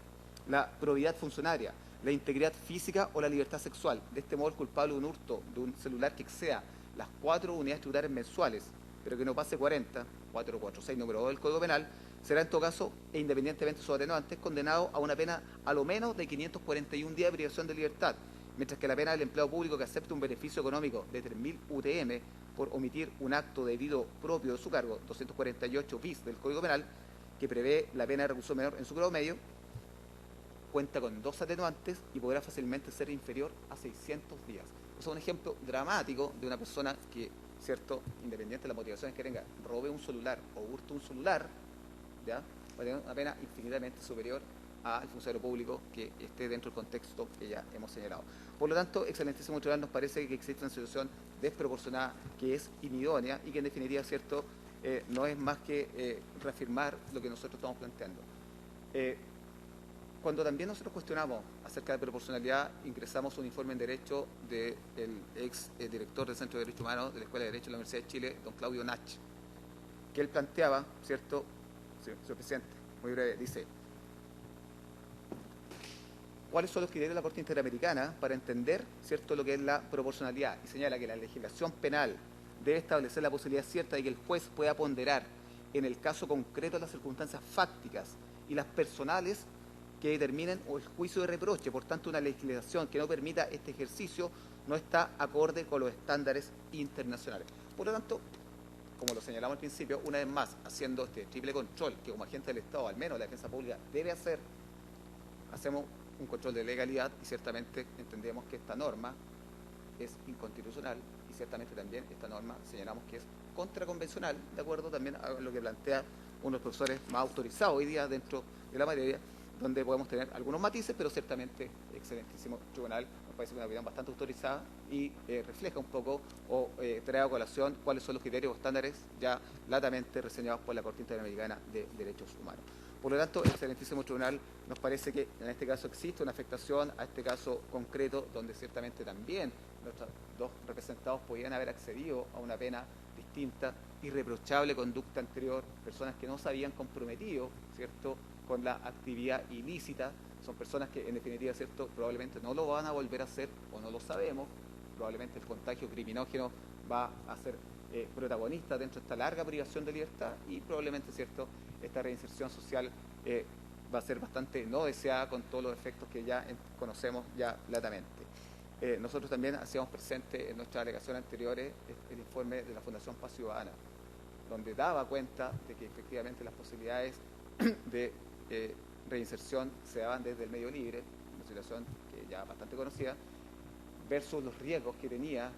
la probidad funcionaria, la integridad física o la libertad sexual. De este modo, el culpable de un hurto de un celular que exceda las 4 unidades tributarias mensuales, pero que no pase 40, 446 número 2 del Código Penal, será en todo caso, e independientemente de sus atenuantes, condenado a una pena a lo menos de 541 días de privación de libertad, mientras que la pena del empleado público que acepte un beneficio económico de 3.000 UTM por omitir un acto debido propio de su cargo, 248 bis del Código Penal, que prevé la pena de reclusión menor en su grado medio, cuenta con 2 atenuantes y podrá fácilmente ser inferior a 600 días. Es un ejemplo dramático de una persona que, ¿cierto?, independiente de las motivaciones que tenga, robe un celular o hurte un celular, ¿ya?, va a tener una pena infinitamente superior al funcionario público que esté dentro del contexto que ya hemos señalado. Por lo tanto, excelentísimo tribunal, nos parece que existe una situación desproporcionada, que es inidónea y que en definitiva, ¿cierto?, no es más que reafirmar lo que nosotros estamos planteando. Cuando también nosotros cuestionamos acerca de proporcionalidad, ingresamos un informe en Derecho del ex director del Centro de Derechos Humanos de la Escuela de Derecho de la Universidad de Chile, don Claudio Nach, que él planteaba, ¿cierto?, señor presidente, muy breve, dice: ¿cuáles son los criterios de la Corte Interamericana para entender, ¿cierto?, lo que es la proporcionalidad? Y señala que la legislación penal debe establecer la posibilidad cierta de que el juez pueda ponderar en el caso concreto las circunstancias fácticas y las personales que determinen el juicio de reproche. Por tanto, una legislación que no permita este ejercicio no está acorde con los estándares internacionales. Por lo tanto, como lo señalamos al principio, una vez más, haciendo este triple control que como agente del Estado, al menos la defensa pública, debe hacer, hacemos un control de legalidad y ciertamente entendemos que esta norma es inconstitucional y ciertamente también esta norma señalamos que es contraconvencional, de acuerdo también a lo que plantea uno de los profesores más autorizados hoy día dentro de la materia, donde podemos tener algunos matices, pero ciertamente excelentísimo tribunal, nos parece una opinión bastante autorizada y refleja un poco o trae a colación cuáles son los criterios o estándares ya latamente reseñados por la Corte Interamericana de Derechos Humanos. Por lo tanto, el excelentísimo tribunal nos parece que en este caso existe una afectación a este caso concreto, donde ciertamente también nuestros dos representados podían haber accedido a una pena distinta, irreprochable conducta anterior, personas que no se habían comprometido, ¿cierto?, con la actividad ilícita, son personas que en definitiva, ¿cierto?, probablemente no lo van a volver a hacer o no lo sabemos, probablemente el contagio criminógeno va a ser protagonista dentro de esta larga privación de libertad y probablemente, ¿cierto?, esta reinserción social va a ser bastante no deseada con todos los efectos que ya conocemos ya latamente. Nosotros también hacíamos presente en nuestras alegaciones anteriores el informe de la Fundación Paz Ciudadana, donde daba cuenta de que efectivamente las posibilidades de reinserción se daban desde el medio libre, una situación que ya bastante conocida, versus los riesgos que tenía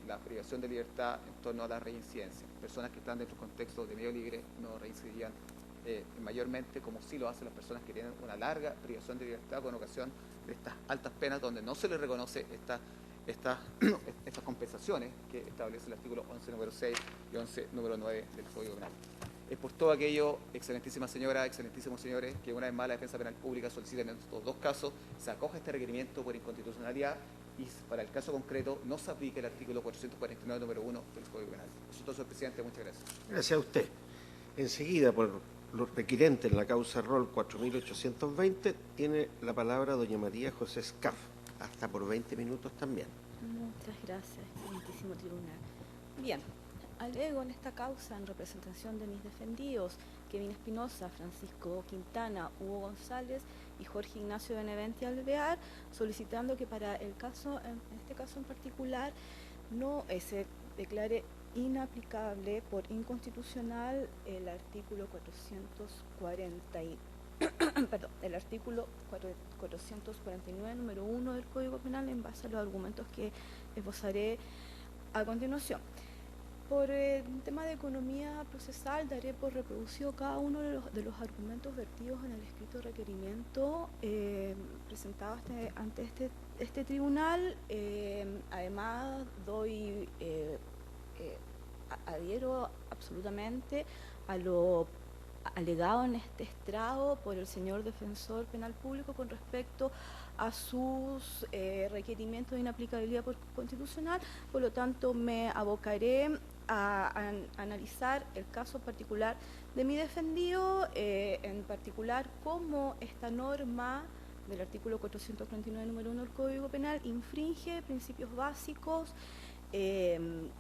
la privación de libertad en torno a la reincidencia. Personas que están dentro del contexto de medio libre no reincidirían mayormente como sí lo hacen las personas que tienen una larga privación de libertad con ocasión de estas altas penas donde no se les reconoce estas compensaciones que establece el artículo 11 número 6 y 11 número 9 del Código Penal. Es por todo aquello, excelentísima señora, excelentísimos señores, que una vez más la Defensa Penal Pública solicita en estos dos casos se acoge este requerimiento por inconstitucionalidad y para el caso concreto no se aplique el artículo 449 número 1 del Código Penal. Eso es todo, señor presidente. Muchas gracias. Gracias a usted. Enseguida, por los requirentes en la causa ROL 4820, tiene la palabra doña María José Scaf, hasta por 20 minutos también. Muchas gracias, excelentísimo tribunal. Bien, alego en esta causa en representación de mis defendidos, Kevin Espinosa, Francisco Quintana, Hugo González y Jorge Ignacio Beneventi Alvear, solicitando que para el caso, en este caso en particular, no se declare inaplicable por inconstitucional el artículo 449 número 1 del Código Penal en base a los argumentos que esbozaré a continuación. Por un tema de economía procesal daré por reproducido cada uno de los argumentos vertidos en el escrito requerimiento presentado ante este tribunal. Además adhiero absolutamente a lo alegado en este estrado por el señor defensor penal público con respecto a sus requerimientos de inaplicabilidad por constitucional. Por lo tanto, me abocaré a analizar el caso particular de mi defendido, en particular cómo esta norma del artículo 449 número 1 del Código Penal infringe principios básicos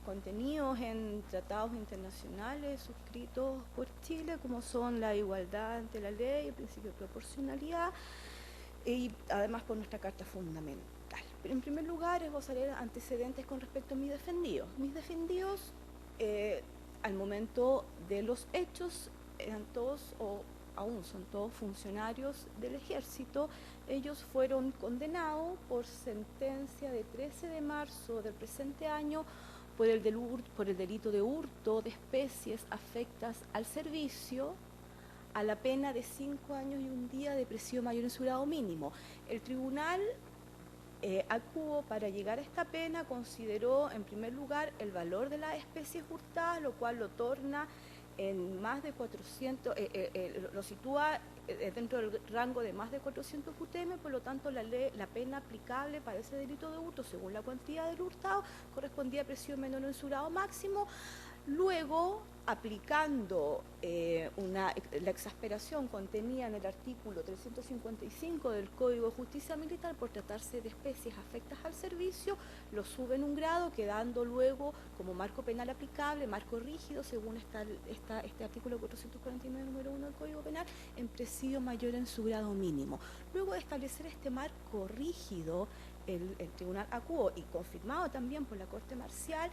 contenidos en tratados internacionales suscritos por Chile, como son la igualdad ante la ley, el principio de proporcionalidad y además por nuestra Carta Fundamental. Pero en primer lugar esbozaré antecedentes con respecto a mis defendidos. Mis defendidos, al momento de los hechos, eran todos o aún son todos funcionarios del Ejército. Ellos fueron condenados por sentencia de 13 de marzo del presente año por el delito de hurto de especies afectas al servicio, a la pena de 5 años y 1 día de prisión mayor en su grado mínimo. El tribunal acuó para llegar a esta pena, consideró en primer lugar el valor de las especies hurtadas, lo cual lo torna en más de 400, lo sitúa dentro del rango de más de 400 UTM, por lo tanto la pena aplicable para ese delito de hurto, según la cuantía del hurtado, correspondía a prisión menor en su grado máximo, Luego, aplicando la exasperación contenida en el artículo 355 del Código de Justicia Militar por tratarse de especies afectas al servicio, lo suben un grado, quedando luego como marco penal aplicable, marco rígido, según este artículo 449 número 1 del Código Penal, en presidio mayor en su grado mínimo. Luego de establecer este marco rígido, el tribunal acuó y confirmado también por la Corte Marcial,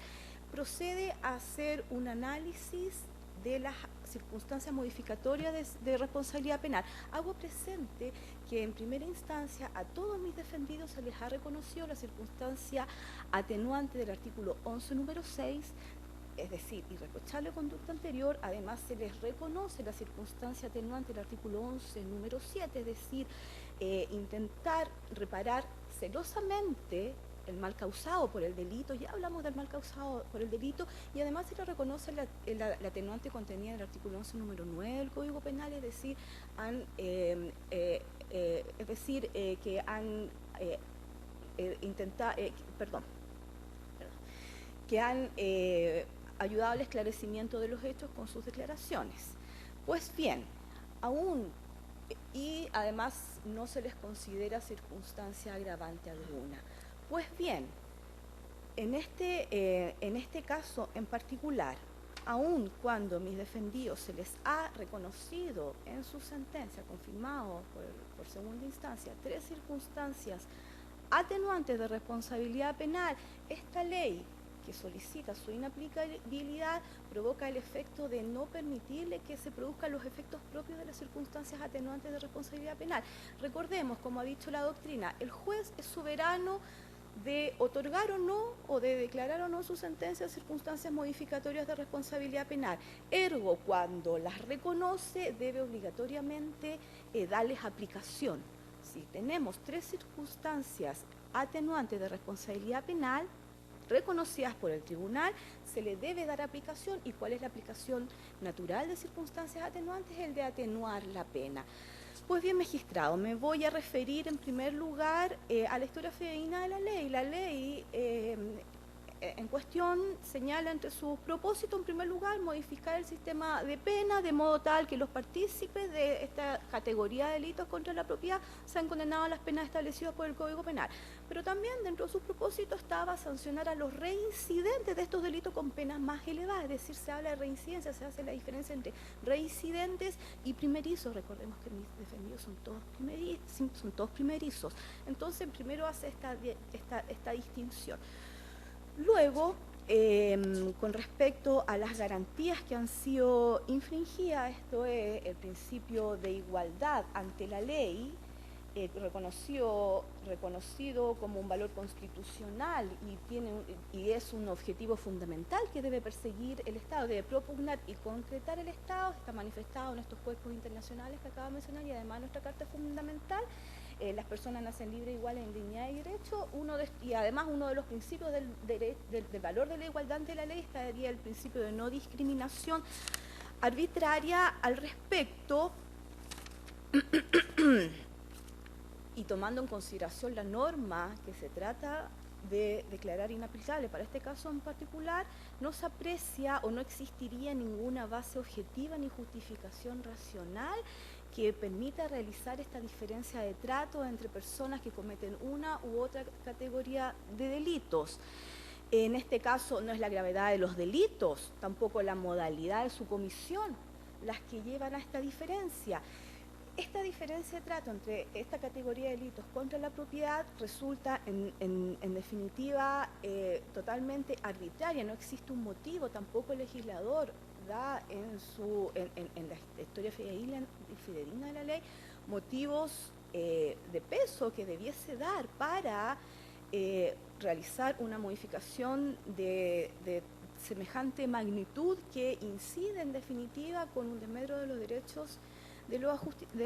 procede a hacer un análisis de las circunstancias modificatorias de responsabilidad penal. Hago presente que en primera instancia a todos mis defendidos se les ha reconocido la circunstancia atenuante del artículo 11 número 6, es decir, irreprochable conducta anterior. Además se les reconoce la circunstancia atenuante del artículo 11 número 7, es decir, intentar reparar celosamente el mal causado por el delito. Ya hablamos del mal causado por el delito, y además se le reconoce la atenuante contenida en el artículo 11 número 9 del Código Penal, es decir, que han ayudado al esclarecimiento de los hechos con sus declaraciones. Pues bien, y además no se les considera circunstancia agravante alguna. Pues bien, en este caso en particular, aun cuando mis defendidos se les ha reconocido en su sentencia, confirmado por segunda instancia, 3 circunstancias atenuantes de responsabilidad penal, esta ley que solicita su inaplicabilidad provoca el efecto de no permitirle que se produzcan los efectos propios de las circunstancias atenuantes de responsabilidad penal. Recordemos, como ha dicho la doctrina, el juez es soberano de otorgar o no, o de declarar o no su sentencia circunstancias modificatorias de responsabilidad penal. Ergo, cuando las reconoce, debe obligatoriamente darles aplicación. Si tenemos 3 circunstancias atenuantes de responsabilidad penal reconocidas por el tribunal, se le debe dar aplicación. ¿Y cuál es la aplicación natural de circunstancias atenuantes? El de atenuar la pena. Pues bien, magistrado, me voy a referir en primer lugar a la historia fidedigna de la ley. La ley en cuestión señala entre sus propósitos, en primer lugar, modificar el sistema de pena de modo tal que los partícipes de esta categoría de delitos contra la propiedad sean condenados a las penas establecidas por el Código Penal. Pero también dentro de sus propósitos estaba sancionar a los reincidentes de estos delitos con penas más elevadas, es decir, se habla de reincidencia, se hace la diferencia entre reincidentes y primerizos. Recordemos que mis defendidos son todos primerizos. Entonces, primero hace esta distinción. Luego, con respecto a las garantías que han sido infringidas, esto es el principio de igualdad ante la ley, reconocido como un valor constitucional y es un objetivo fundamental que debe perseguir el Estado, debe propugnar y concretar el Estado, está manifestado en estos cuerpos internacionales que acabo de mencionar y además en nuestra Carta Fundamental. Las personas nacen libres, iguales en dignidad y derecho, y además uno de los principios del valor de la igualdad ante la ley estaría el principio de no discriminación arbitraria al respecto. Y tomando en consideración la norma que se trata de declarar inaplicable para este caso en particular, no se aprecia o no existiría ninguna base objetiva ni justificación racional que permita realizar esta diferencia de trato entre personas que cometen una u otra categoría de delitos. En este caso no es la gravedad de los delitos, tampoco la modalidad de su comisión las que llevan a esta diferencia. Esta diferencia de trato entre esta categoría de delitos contra la propiedad resulta en definitiva totalmente arbitraria, no existe un motivo, tampoco el legislador da en la historia fidedigna de la ley motivos de peso que debiese dar para realizar una modificación de semejante magnitud que incide en definitiva con un desmedro de los derechos de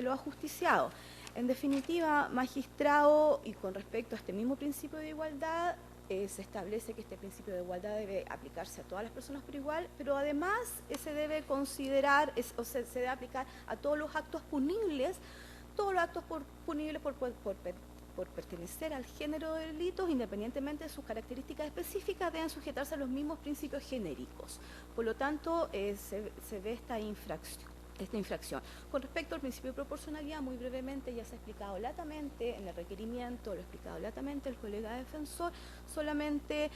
los ajusticiados. En definitiva, magistrado, y con respecto a este mismo principio de igualdad, se establece que este principio de igualdad debe aplicarse a todas las personas por igual, pero además se debe considerar, se debe aplicar a todos los actos punibles, punibles por pertenecer al género de delitos, independientemente de sus características específicas, deben sujetarse a los mismos principios genéricos. Por lo tanto, se ve esta infracción. Con respecto al principio de proporcionalidad, muy brevemente ya se ha explicado latamente en el requerimiento, lo ha explicado latamente el colega defensor, solamente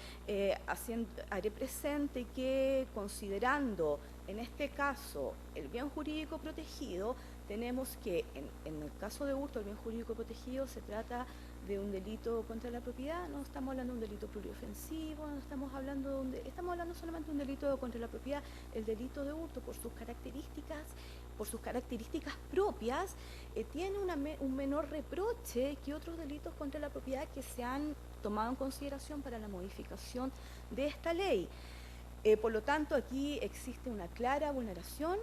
haré presente que considerando en este caso el bien jurídico protegido, tenemos que en el caso de hurto el bien jurídico protegido se trata de un delito contra la propiedad, no estamos hablando de un delito pluriofensivo, no estamos hablando estamos hablando solamente de un delito contra la propiedad. El delito de hurto, por sus características propias, tiene un menor reproche que otros delitos contra la propiedad que se han tomado en consideración para la modificación de esta ley. Por lo tanto, aquí existe una clara vulneración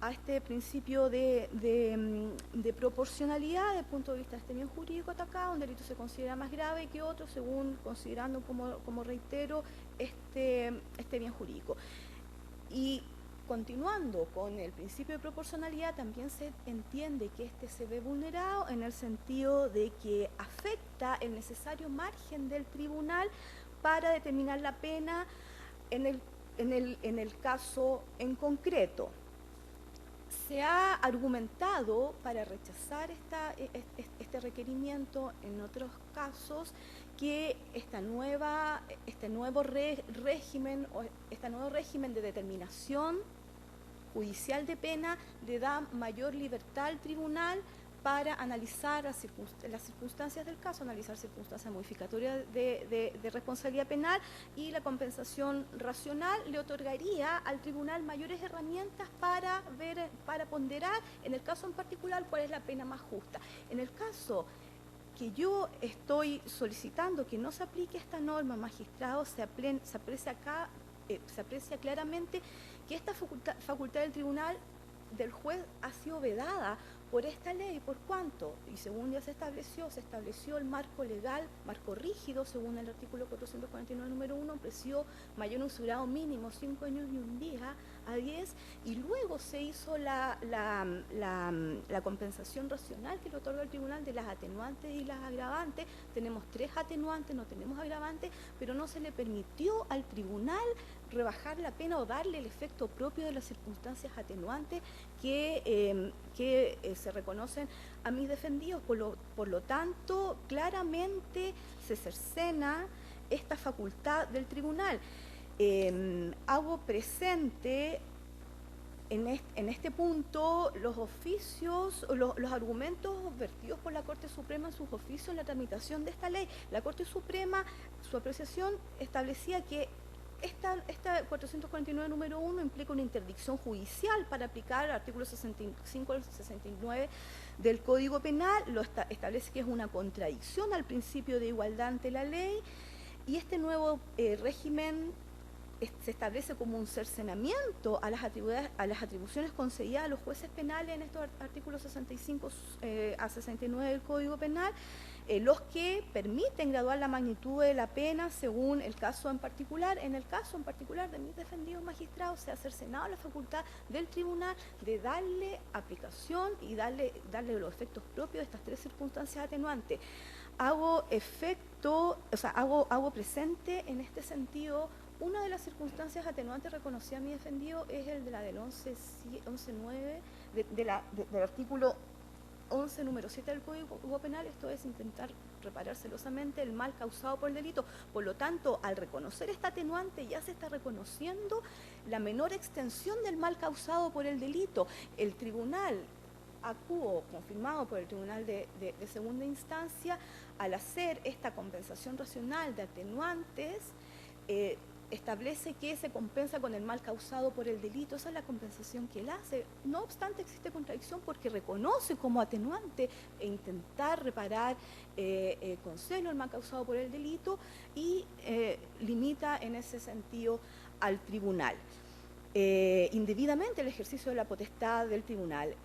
a este principio de proporcionalidad desde el punto de vista de este bien jurídico atacado. Un delito se considera más grave que otro según considerando, como reitero, este bien jurídico. Y continuando con el principio de proporcionalidad, también se entiende que este se ve vulnerado en el sentido de que afecta el necesario margen del tribunal para determinar la pena en el caso en concreto. Se ha argumentado para rechazar este requerimiento en otros casos que este nuevo régimen de determinación judicial de pena le da mayor libertad al tribunal para analizar las circunstancias del caso, analizar circunstancias modificatorias de responsabilidad penal, y la compensación racional le otorgaría al tribunal mayores herramientas para ponderar en el caso en particular cuál es la pena más justa. En el caso que yo estoy solicitando que no se aplique esta norma, magistrado, se aprecia claramente que esta facultad del tribunal, del juez, ha sido vedada por esta ley. ¿Por cuánto? Y según ya se estableció el marco legal, marco rígido, según el artículo 449, número 1, precio mayor usurado mínimo 5 años y un día a 10, y luego se hizo la compensación racional que le otorga el tribunal de las atenuantes y las agravantes. Tenemos 3 atenuantes, no tenemos agravantes, pero no se le permitió al tribunal rebajar la pena o darle el efecto propio de las circunstancias atenuantes que se reconocen a mis defendidos. Por lo tanto, claramente se cercena esta facultad del tribunal. Hago presente en este punto los oficios, los argumentos vertidos por la Corte Suprema en sus oficios en la tramitación de esta ley. La Corte Suprema, su apreciación establecía que esta 449 número 1 implica una interdicción judicial para aplicar el artículo 65 al 69 del Código Penal, establece que es una contradicción al principio de igualdad ante la ley, y este nuevo régimen se establece como un cercenamiento a las atribuciones concedidas a los jueces penales en estos artículos 65 a 69 del Código Penal, los que permiten graduar la magnitud de la pena según el caso en particular. En el caso en particular de mis defendidos magistrados, se ha cercenado la facultad del tribunal de darle aplicación y darle los efectos propios de estas 3 circunstancias atenuantes. Hago presente en este sentido. Una de las circunstancias atenuantes reconocidas a mi defendido es el de la del 11.9, del artículo 11, número 7 del Código Penal, esto es intentar reparar celosamente el mal causado por el delito. Por lo tanto, al reconocer esta atenuante, ya se está reconociendo la menor extensión del mal causado por el delito. El tribunal acuo, confirmado por el Tribunal de Segunda Instancia, al hacer esta compensación racional de atenuantes, establece que se compensa con el mal causado por el delito. Esa es la compensación que él hace. No obstante, existe contradicción porque reconoce como atenuante intentar reparar con celo el mal causado por el delito y limita en ese sentido al tribunal. Indebidamente el ejercicio de la potestad del tribunal.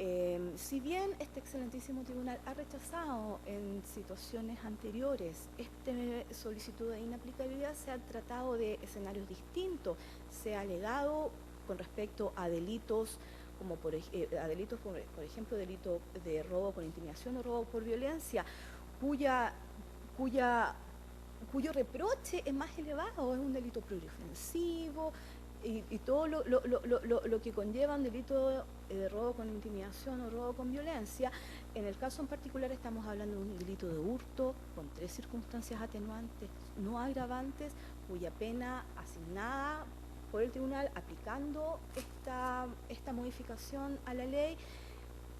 Si bien este excelentísimo tribunal ha rechazado en situaciones anteriores esta solicitud de inaplicabilidad, se han tratado de escenarios distintos. Se ha alegado con respecto a delitos como por ejemplo delito de robo por intimidación o robo por violencia, cuyo reproche es más elevado, es un delito pluriofensivo y todo lo que conlleva un delito de robo con intimidación o robo con violencia. En el caso en particular estamos hablando de un delito de hurto con 3 circunstancias atenuantes no agravantes, cuya pena asignada por el tribunal aplicando esta modificación a la ley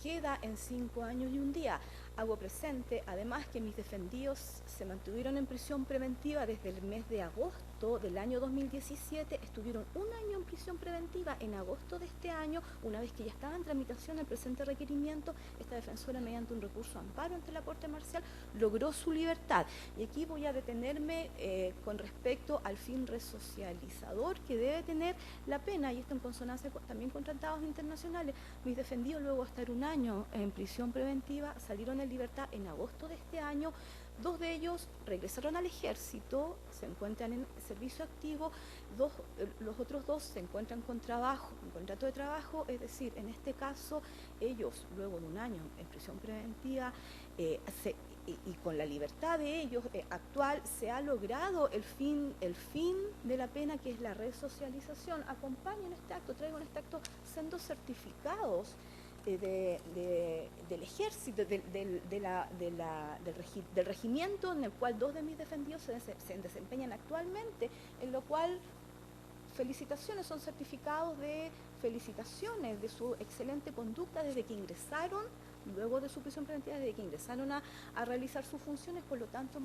queda en 5 años y 1 día. Hago presente, además, que mis defendidos se mantuvieron en prisión preventiva desde el mes de agosto del año 2017, estuvieron 1 año en prisión preventiva. En agosto de este año, una vez que ya estaba en tramitación el presente requerimiento, esta defensora, mediante un recurso amparo ante la Corte Marcial, logró su libertad. Y aquí voy a detenerme con respecto al fin resocializador que debe tener la pena, y esto en consonancia también con tratados internacionales. Mis defendidos, luego de estar 1 año en prisión preventiva, salieron en libertad en agosto de este año. 2 de ellos regresaron al ejército, se encuentran en servicio activo, los otros 2 se encuentran con trabajo, con contrato de trabajo, es decir, en este caso ellos, luego de 1 año en prisión preventiva, y con la libertad de ellos actual, se ha logrado el fin de la pena, que es la resocialización. Acompañen este acto, traigo en este acto sendos certificados del ejército, del regimiento en el cual 2 de mis defendidos se desempeñan actualmente, en lo cual felicitaciones, son certificados de felicitaciones de su excelente conducta desde que ingresaron, luego de su prisión preventiva, desde que ingresaron a realizar sus funciones. Por lo tanto,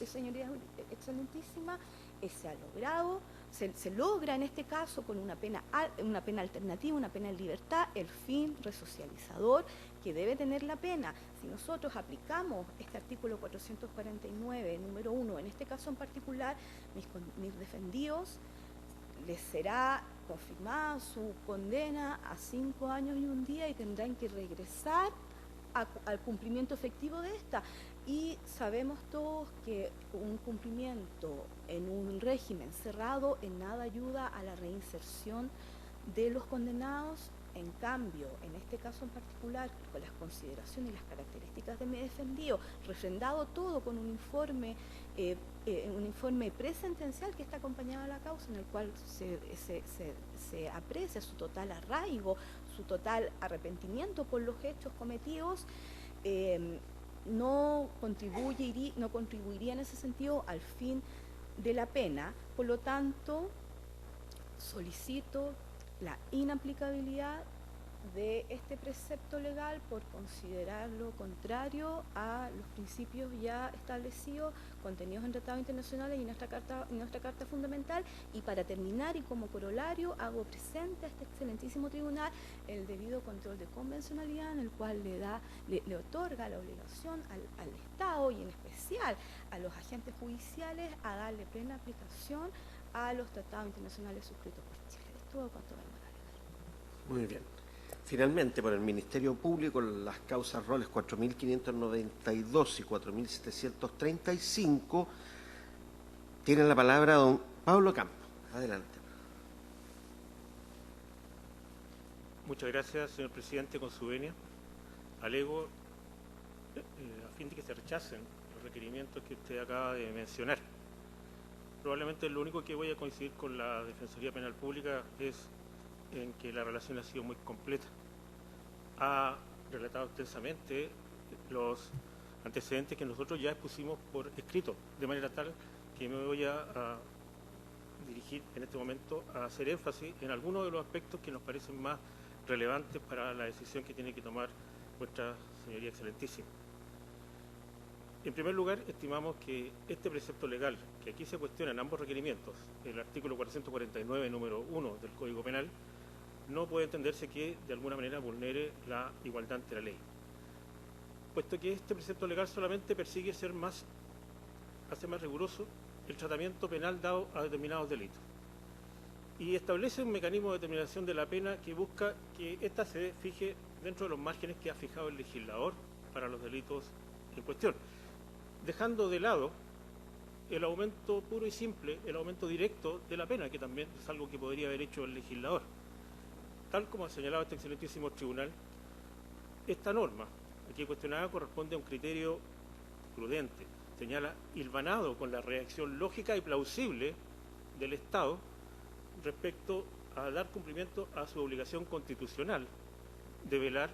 señoría excelentísima, se ha logrado, se logra en este caso con una pena alternativa, una pena en libertad, el fin resocializador que debe tener la pena. Si nosotros aplicamos este artículo 449, número 1, en este caso en particular, mis defendidos, les será confirmada su condena a 5 años y 1 día y tendrán que regresar al cumplimiento efectivo de esta. Y sabemos todos que un cumplimiento en un régimen cerrado en nada ayuda a la reinserción de los condenados. En cambio, en este caso en particular, con las consideraciones y las características de mi defendido, refrendado todo con un informe presentencial que está acompañado a la causa, en el cual se aprecia su total arraigo, su total arrepentimiento por los hechos cometidos, no contribuiría en ese sentido al fin de la pena. Por lo tanto, solicito la inaplicabilidad de este precepto legal por considerarlo contrario a los principios ya establecidos, contenidos en tratados internacionales y en nuestra carta fundamental. Y para terminar, y como corolario, hago presente a este excelentísimo tribunal el debido control de convencionalidad, en el cual le otorga la obligación al Estado, y en especial a los agentes judiciales, a darle plena aplicación a los tratados internacionales suscritos por Chile. Es todo cuanto vengo a agregar. Muy bien. Finalmente, por el Ministerio Público, las causas roles 4.592 y 4.735, tiene la palabra don Pablo Campos. Adelante. Muchas gracias, señor presidente. Con su venia, alego a fin de que se rechacen los requerimientos que usted acaba de mencionar. Probablemente lo único que voy a coincidir con la Defensoría Penal Pública es en que la relación ha sido muy completa. Ha relatado extensamente los antecedentes que nosotros ya expusimos por escrito, de manera tal que me voy a dirigir en este momento a hacer énfasis en algunos de los aspectos que nos parecen más relevantes para la decisión que tiene que tomar vuestra señoría excelentísima. En primer lugar, estimamos que este precepto legal, que aquí se cuestiona en ambos requerimientos, el artículo 449, número 1 del Código Penal, no puede entenderse que de alguna manera vulnere la igualdad ante la ley, puesto que este precepto legal solamente persigue hacer más riguroso el tratamiento penal dado a determinados delitos, y establece un mecanismo de determinación de la pena que busca que ésta se fije dentro de los márgenes que ha fijado el legislador para los delitos en cuestión, dejando de lado el aumento puro y simple, el aumento directo de la pena, que también es algo que podría haber hecho el legislador. Tal como ha señalado este excelentísimo tribunal, esta norma aquí cuestionada corresponde a un criterio prudente, señala hilvanado con la reacción lógica y plausible del Estado respecto a dar cumplimiento a su obligación constitucional de velar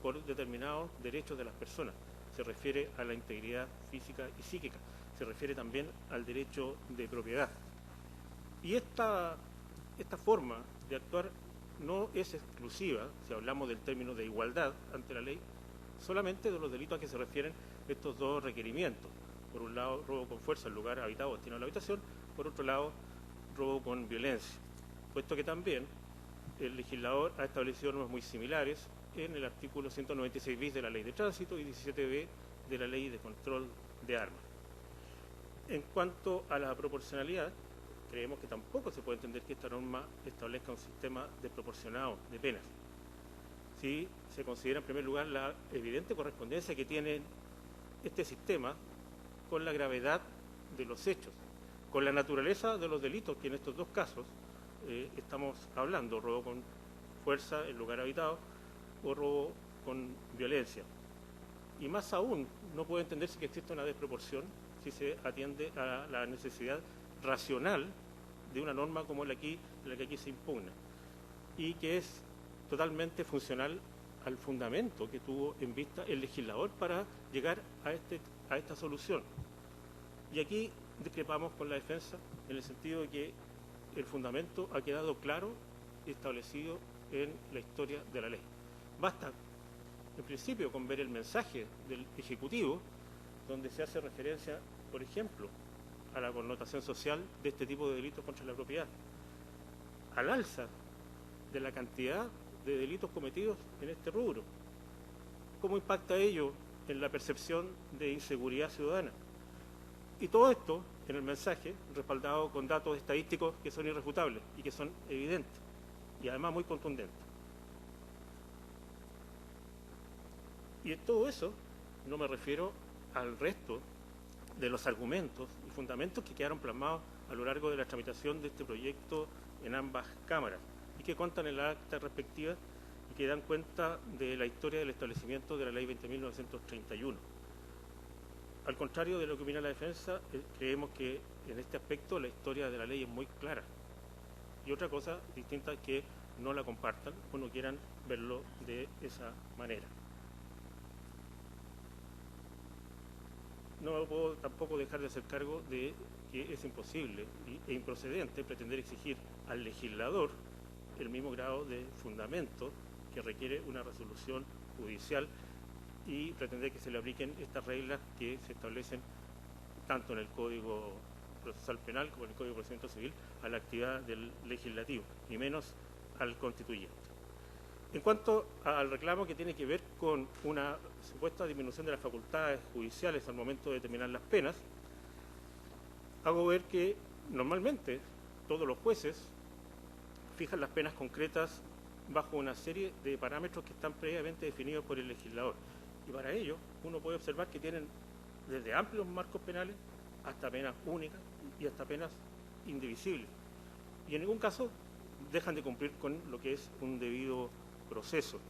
por determinados derechos de las personas. Se refiere a la integridad física y psíquica, se refiere también al derecho de propiedad. Y esta forma de actuar no es exclusiva, si hablamos del término de igualdad ante la ley, solamente de los delitos a que se refieren estos dos requerimientos. Por un lado, robo con fuerza en lugar habitado o destinado a la habitación, por otro lado, robo con violencia, puesto que también el legislador ha establecido normas muy similares en el artículo 196 bis de la Ley de Tránsito y 17b de la Ley de Control de Armas. En cuanto a la proporcionalidad, creemos que tampoco se puede entender que esta norma establezca un sistema desproporcionado de penas. Si se considera en primer lugar la evidente correspondencia que tiene este sistema con la gravedad de los hechos, con la naturaleza de los delitos que en estos dos casos estamos hablando, robo con fuerza en lugar habitado o robo con violencia. Y más aún, no puede entenderse que exista una desproporción si se atiende a la necesidad racional de una norma como la que aquí se impugna y que es totalmente funcional al fundamento que tuvo en vista el legislador para llegar a esta solución. Y aquí discrepamos con la defensa en el sentido de que el fundamento ha quedado claro y establecido en la historia de la ley. Basta, en principio, con ver el mensaje del Ejecutivo, donde se hace referencia, por ejemplo, a la connotación social de este tipo de delitos contra la propiedad, al alza de la cantidad de delitos cometidos en este rubro. ¿Cómo impacta ello en la percepción de inseguridad ciudadana? Y todo esto en el mensaje respaldado con datos estadísticos que son irrefutables y que son evidentes y además muy contundentes. Y en todo eso no me refiero al resto de los argumentos y fundamentos que quedaron plasmados a lo largo de la tramitación de este proyecto en ambas cámaras y que contan en la acta respectiva y que dan cuenta de la historia del establecimiento de la Ley 20.931. Al contrario de lo que opina la defensa, creemos que en este aspecto la historia de la ley es muy clara. Y otra cosa distinta es que no la compartan o no quieran verlo de esa manera. No puedo tampoco dejar de hacer cargo de que es imposible e improcedente pretender exigir al legislador el mismo grado de fundamento que requiere una resolución judicial y pretender que se le apliquen estas reglas que se establecen tanto en el Código Procesal Penal como en el Código de Procedimiento Civil a la actividad del legislativo, ni menos al constituyente. En cuanto al reclamo que tiene que ver con una supuesta disminución de las facultades judiciales al momento de determinar las penas, hago ver que normalmente todos los jueces fijan las penas concretas bajo una serie de parámetros que están previamente definidos por el legislador. Y para ello uno puede observar que tienen desde amplios marcos penales hasta penas únicas y hasta penas indivisibles. Y en ningún caso dejan de cumplir con lo que es un debido proceso.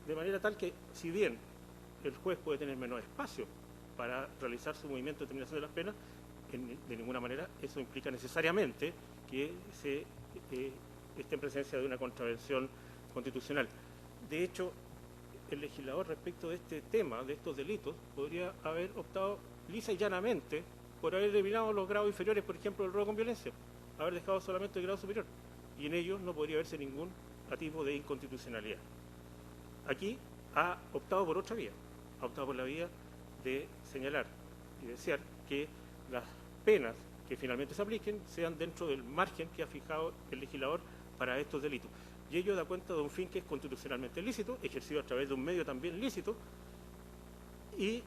De manera tal que, si bien el juez puede tener menos espacio para realizar su movimiento de determinación de las penas, de ninguna manera eso implica necesariamente que se esté en presencia de una contravención constitucional. De hecho, el legislador respecto de este tema, de estos delitos, podría haber optado lisa y llanamente por haber eliminado los grados inferiores, por ejemplo, el robo con violencia, haber dejado solamente el grado superior, y en ello no podría verse ningún atisbo de inconstitucionalidad. Aquí ha optado por otra vía, ha optado por la vía de señalar y desear que las penas que finalmente se apliquen sean dentro del margen que ha fijado el legislador para estos delitos. Y ello da cuenta de un fin que es constitucionalmente lícito, ejercido a través de un medio también lícito, y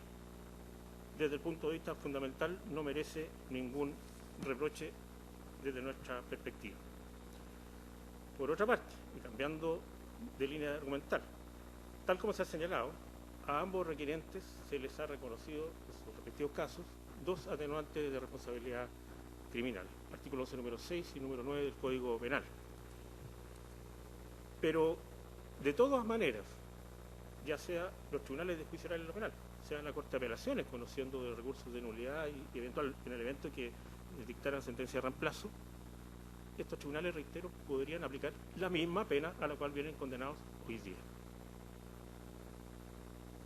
desde el punto de vista fundamental no merece ningún reproche desde nuestra perspectiva. Por otra parte, y cambiando de línea argumental, tal como se ha señalado, a ambos requirientes se les ha reconocido en sus respectivos casos dos atenuantes de responsabilidad criminal, artículo 11 número 6 y número 9 del Código Penal. Pero, de todas maneras, ya sea los tribunales de juicio oral en lo penal, sea la Corte de Apelaciones, conociendo de recursos de nulidad y eventual en el evento que dictaran sentencia de reemplazo, estos tribunales, reitero, podrían aplicar la misma pena a la cual vienen condenados hoy día.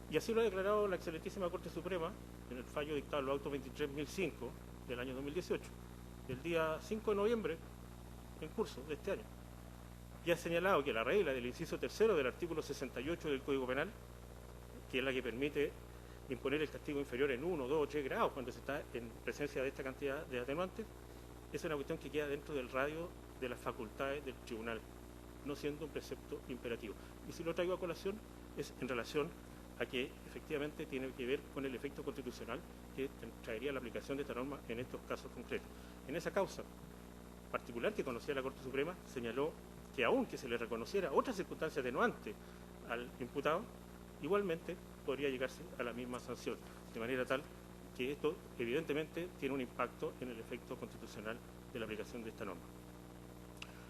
Y así lo ha declarado la excelentísima Corte Suprema en el fallo dictado en los autos 23.005 del año 2018, del día 5 de noviembre en curso de este año. Y ha señalado que la regla del inciso tercero del artículo 68 del Código Penal, que es la que permite imponer el castigo inferior en 1, 2 o 3 grados cuando se está en presencia de esta cantidad de atenuantes, es una cuestión que queda dentro del radio de las facultades del tribunal, no siendo un precepto imperativo. Y si lo traigo a colación es en relación a que efectivamente tiene que ver con el efecto constitucional que traería la aplicación de esta norma en estos casos concretos. En esa causa particular que conocía la Corte Suprema, señaló que aunque se le reconociera otra circunstancia atenuante al imputado, igualmente podría llegarse a la misma sanción, de manera tal que esto evidentemente tiene un impacto en el efecto constitucional de la aplicación de esta norma.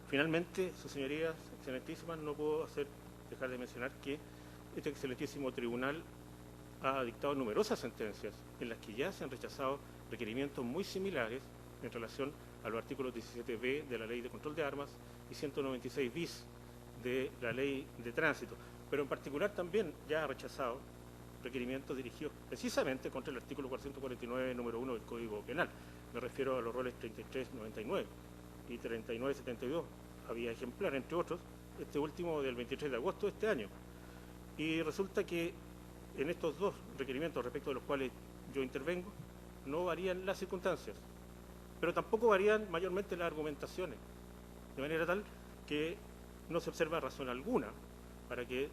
Finalmente, sus señorías excelentísimas, no puedo dejar de mencionar que este excelentísimo tribunal ha dictado numerosas sentencias en las que ya se han rechazado requerimientos muy similares en relación a los artículos 17b de la Ley de Control de Armas y 196 bis de la Ley de Tránsito, pero en particular también ya ha rechazado requerimientos dirigidos precisamente contra el artículo 449, número 1 del Código Penal. Me refiero a los roles 3399 y 3972, había ejemplar, entre otros, este último del 23 de agosto de este año. Y resulta que en estos dos requerimientos respecto de los cuales yo intervengo, no varían las circunstancias, pero tampoco varían mayormente las argumentaciones, de manera tal que no se observa razón alguna para que,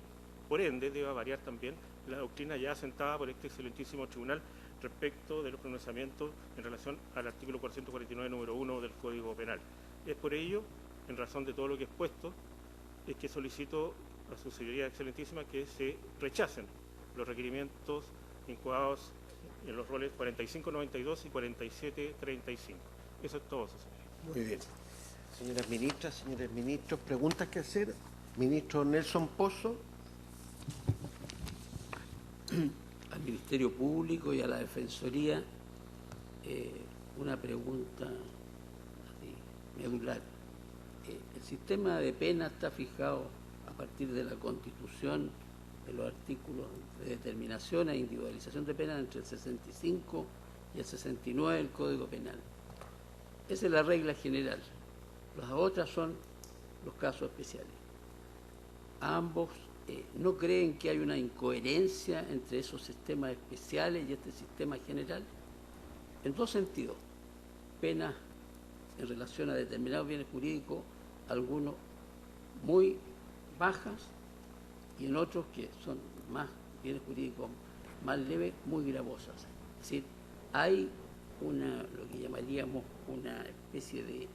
por ende, deba variar también la doctrina ya asentada por este excelentísimo tribunal respecto de los pronunciamientos en relación al artículo 449, número 1 del Código Penal. Es por ello, en razón de todo lo que he expuesto, es que solicito a su señoría excelentísima que se rechacen los requerimientos incoados en los roles 4592 y 4735. Eso es todo, su señoría. Muy bien. Señoras ministras, señores ministros, ¿preguntas que hacer? Ministro Nelson Pozo. Al Ministerio Público y a la Defensoría una pregunta medular. El sistema de pena está fijado a partir de la Constitución, de los artículos de determinación e individualización de penas entre el 65 y el 69 del Código Penal. Esa es la regla general. Las otras son los casos especiales. Ambos no creen que hay una incoherencia entre esos sistemas especiales y este sistema general, en dos sentidos: penas en relación a determinados bienes jurídicos, algunos muy bajas, y en otros que son más bienes jurídicos más leves, muy gravosas. Es decir, hay lo que llamaríamos una especie de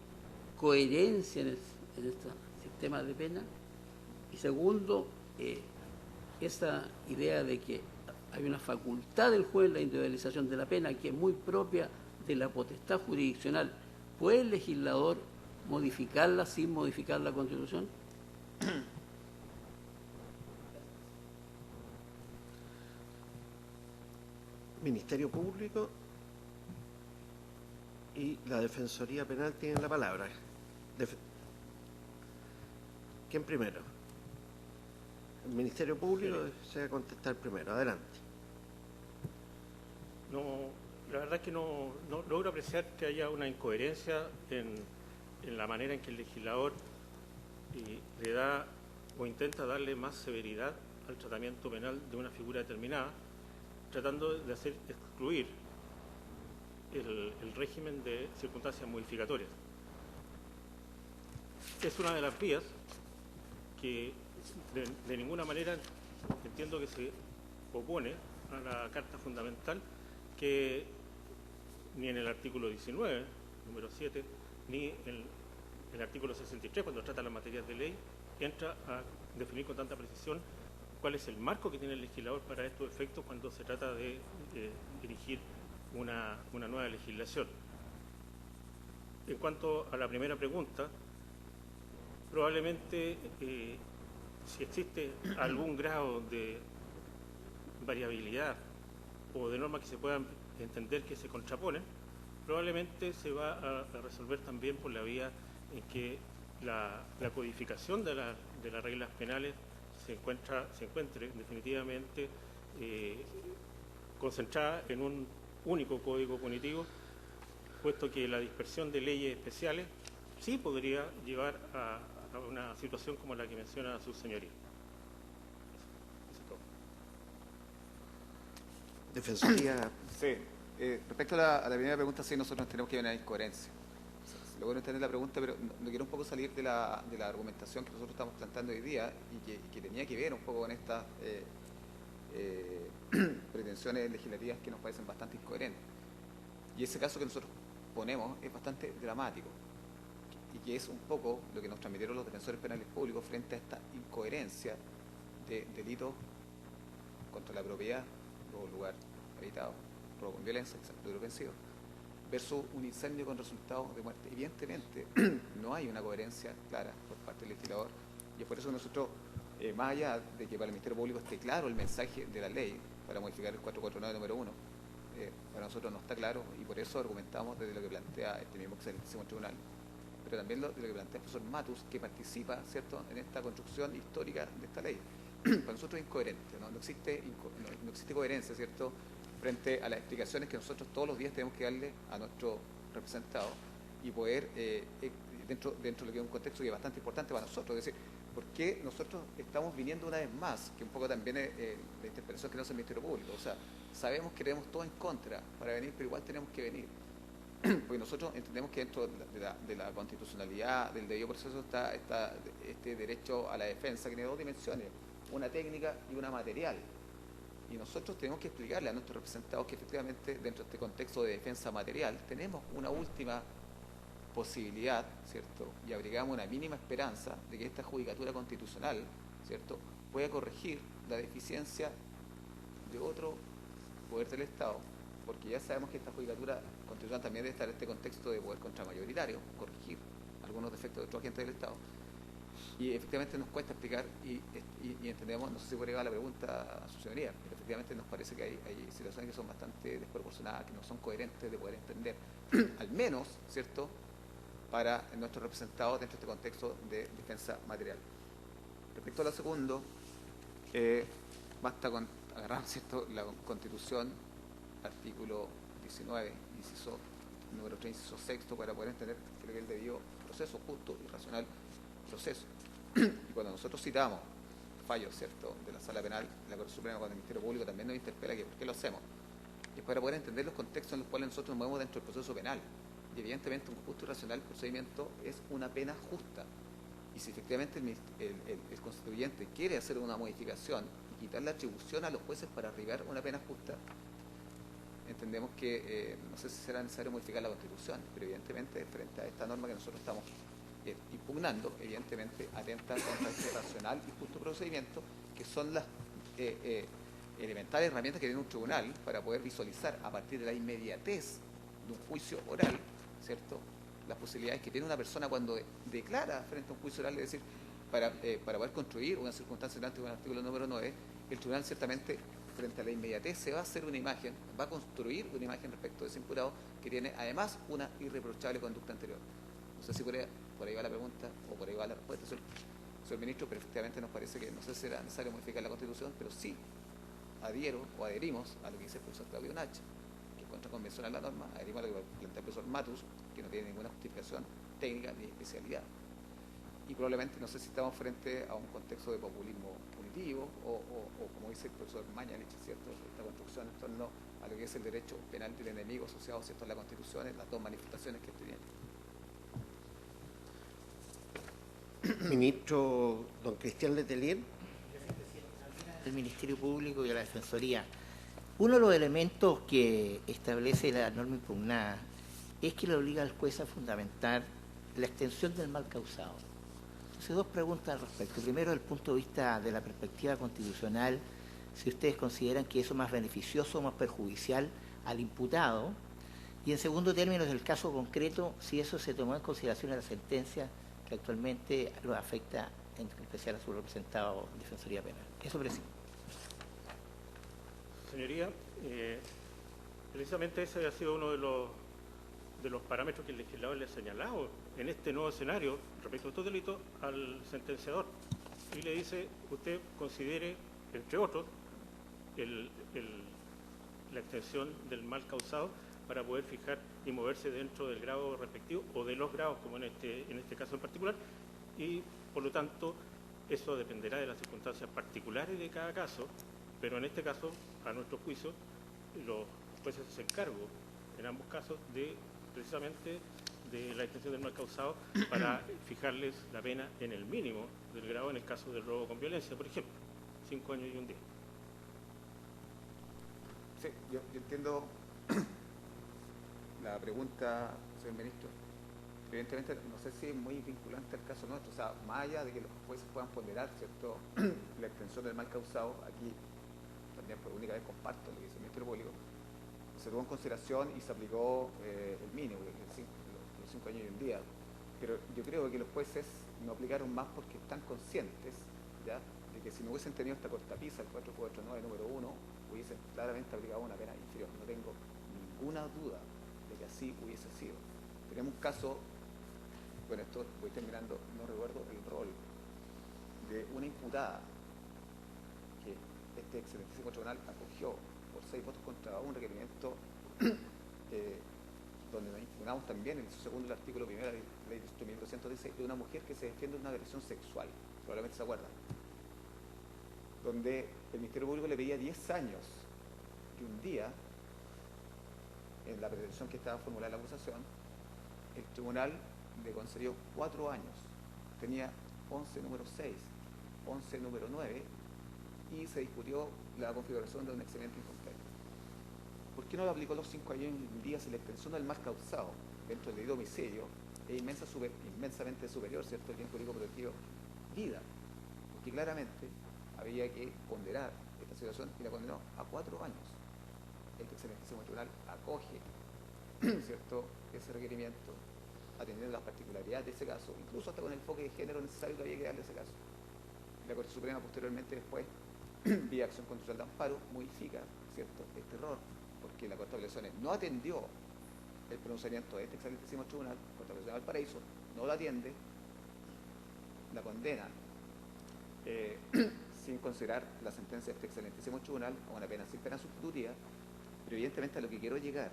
coherencia en este sistema de pena. Y segundo, esa idea de que hay una facultad del juez en la individualización de la pena que es muy propia de la potestad jurisdiccional. ¿Puede el legislador modificarla sin modificar la Constitución? Ministerio Público y la Defensoría Penal tienen la palabra. ¿Quién primero? El Ministerio Público desea contestar primero. Adelante. No, la verdad es que no logro apreciar que haya una incoherencia en la manera en que el legislador le da o intenta darle más severidad al tratamiento penal de una figura determinada, tratando de hacer excluir el régimen de circunstancias modificatorias. Es una de las vías que de ninguna manera entiendo que se opone a la Carta Fundamental, que ni en el artículo 19, número 7, ni en el artículo 63, cuando trata las materias de ley, entra a definir con tanta precisión cuál es el marco que tiene el legislador para estos efectos cuando se trata de dirigir una nueva legislación. En cuanto a la primera pregunta, probablemente si existe algún grado de variabilidad o de normas que se puedan entender que se contraponen, probablemente se va a resolver también por la vía en que la codificación de las reglas penales se encuentre definitivamente concentrada en un único código punitivo, puesto que la dispersión de leyes especiales sí podría llevar a una situación como la que menciona su señoría. Eso es todo. Defensoría. Sí, respecto a la primera pregunta, sí, nosotros tenemos que ver una incoherencia. Lo bueno entender la pregunta, pero no quiero un poco salir de la argumentación que nosotros estamos planteando hoy día y que tenía que ver un poco con estas pretensiones legislativas que nos parecen bastante incoherentes. Y ese caso que nosotros ponemos es bastante dramático y que es un poco lo que nos transmitieron los defensores penales públicos frente a esta incoherencia de delitos contra la propiedad, robo lugar habitado, robo con violencia, exabrupto ofensivo, versus un incendio con resultados de muerte. Evidentemente no hay una coherencia clara por parte del legislador y es por eso que nosotros, más allá de que para el Ministerio Público esté claro el mensaje de la ley para modificar el 449 número 1, para nosotros no está claro y por eso argumentamos desde lo que plantea este mismo excelentísimo tribunal, pero también de lo que plantea el profesor Matus, que participa, ¿cierto?, en esta construcción histórica de esta ley. Para nosotros es incoherente, no existe coherencia, ¿cierto?, frente a las explicaciones que nosotros todos los días tenemos que darle a nuestro representado y poder, dentro de lo que es un contexto que es bastante importante para nosotros, es decir, ¿por qué nosotros estamos viniendo una vez más? Que un poco también la interpretación que nos hace el Ministerio Público. O sea, sabemos que tenemos todo en contra para venir, pero igual tenemos que venir. Porque nosotros entendemos que dentro de la constitucionalidad, del debido proceso, está este derecho a la defensa que tiene dos dimensiones, una técnica y una material. Y nosotros tenemos que explicarle a nuestros representados que efectivamente dentro de este contexto de defensa material tenemos una última posibilidad, ¿cierto? Y abrigamos una mínima esperanza de que esta judicatura constitucional, ¿cierto?, pueda corregir la deficiencia de otro poder del Estado, porque ya sabemos que esta judicatura constitucional también debe estar en este contexto de poder contramayoritario, corregir algunos defectos de otros agentes del Estado. Y efectivamente nos cuesta explicar y entendemos, no sé si puede llegar la pregunta a su señoría, pero efectivamente nos parece que hay situaciones que son bastante desproporcionadas, que no son coherentes de poder entender, al menos, ¿cierto?, para nuestros representados dentro de este contexto de defensa material. Respecto a lo segundo, basta con agarrar, ¿cierto?, la Constitución, artículo 19, inciso número 3, inciso sexto, para poder entender que el debido proceso, justo y racional proceso. Y cuando nosotros citamos fallos, ¿cierto?, de la Sala Penal, de la Corte Suprema, cuando el Ministerio Público también nos interpela que por qué lo hacemos. Y es para poder entender los contextos en los cuales nosotros nos movemos dentro del proceso penal. Y evidentemente un justo y racional procedimiento es una pena justa. Y si efectivamente el constituyente quiere hacer una modificación y quitar la atribución a los jueces para arribar una pena justa, entendemos que no sé si será necesario modificar la Constitución, pero evidentemente frente a esta norma que nosotros estamos impugnando, evidentemente atenta contra este racional y justo procedimiento, que son las elementales herramientas que tiene un tribunal para poder visualizar a partir de la inmediatez de un juicio oral, ¿cierto?, las posibilidades que tiene una persona cuando declara frente a un juicio oral, es decir, para poder construir una circunstancia delante de un artículo número 9, el tribunal ciertamente frente a la inmediatez se va a hacer una imagen, va a construir una imagen respecto de ese imputado que tiene además una irreprochable conducta anterior. No sé si por ahí va la pregunta o por ahí va la respuesta, señor ministro, pero efectivamente nos parece que no sé si será necesario modificar la Constitución, pero sí adherimos a lo que dice el profesor Claudio Nacha, que es contraconvencional la norma, adherimos a lo que plantea el profesor Matus, que no tiene ninguna justificación técnica ni especialidad. Y probablemente no sé si estamos frente a un contexto de populismo punitivo o como dice el profesor Mañalich, ¿cierto?, esta construcción en torno a lo que es el derecho penal del enemigo asociado, ¿cierto?, a la Constitución, en las dos manifestaciones que tiene. Ministro don Cristian Letelier. El Ministerio Público y a la Defensoría. Uno de los elementos que establece la norma impugnada es que le obliga al juez a fundamentar la extensión del mal causado. Entonces, dos preguntas al respecto. Primero, desde el punto de vista de la perspectiva constitucional, si ustedes consideran que eso es más beneficioso o más perjudicial al imputado. Y en segundo término, del caso concreto, si eso se tomó en consideración en la sentencia que actualmente lo afecta, en especial a su representado en Defensoría Penal. Eso preciso. señoría, precisamente ese ha sido uno de los parámetros que el legislador le ha señalado en este nuevo escenario respecto a estos delitos al sentenciador. Y le dice, usted considere, entre otros, la extensión del mal causado para poder fijar y moverse dentro del grado respectivo o de los grados, como en este caso en particular, y por lo tanto eso dependerá de las circunstancias particulares de cada caso, pero en este caso, a nuestro juicio, los jueces se encargo en ambos casos precisamente de la extensión del mal causado para fijarles la pena en el mínimo del grado en el caso del robo con violencia, por ejemplo, 5 años y 1 día. Sí, yo entiendo la pregunta, señor ministro. Evidentemente, no sé si es muy vinculante al caso nuestro, o sea, más allá de que los jueces puedan ponderar, ¿cierto?, la extensión del mal causado, aquí también por única vez comparto lo que dice el Ministerio Público, se tuvo en consideración y se aplicó el mínimo, los 5 años y 1 día, pero yo creo que los jueces no aplicaron más porque están conscientes, ¿ya?, de que si no hubiesen tenido esta cortapisa, el 449 número 1, hubiesen claramente aplicado una pena inferior. No tengo ninguna duda de que así hubiese sido. Tenemos un caso, bueno, esto voy terminando, no recuerdo el rol, de una imputada que este excelentísimo tribunal acogió por 6 votos contra un requerimiento donde nos impugnamos también en el segundo del artículo primero de la ley 1216 de una mujer que se defiende de una agresión sexual, probablemente se acuerdan, donde el Ministerio Público le pedía 10 años y 1 día en la pretensión que estaba formulada la acusación. El tribunal le concedió 4 años, tenía 11 número 6, 11 número 9 y se discutió la configuración de un excelente incompleto. ¿Por qué no le aplicó los 5 años y 1 día si la extensión del mal causado dentro del delito de homicidio es inmensamente superior, ¿cierto?, al bien jurídico protegido vida? Porque claramente había que ponderar esta situación y la condenó a 4 años. El excelentísimo tribunal acoge, ¿cierto?, ese requerimiento, atendiendo las particularidades de ese caso, incluso hasta con el enfoque de género necesario que había que darle a ese caso. La Corte Suprema posteriormente después, vía acción constitucional de amparo, modifica, ¿cierto?, este error, porque la Corte de Apelaciones no atendió el pronunciamiento de este excelentísimo tribunal, Corte de Apelaciones de Valparaíso, no lo atiende, la condena sin considerar la sentencia de este excelentísimo tribunal a una pena sin pena sustitutiva, pero evidentemente a lo que quiero llegar,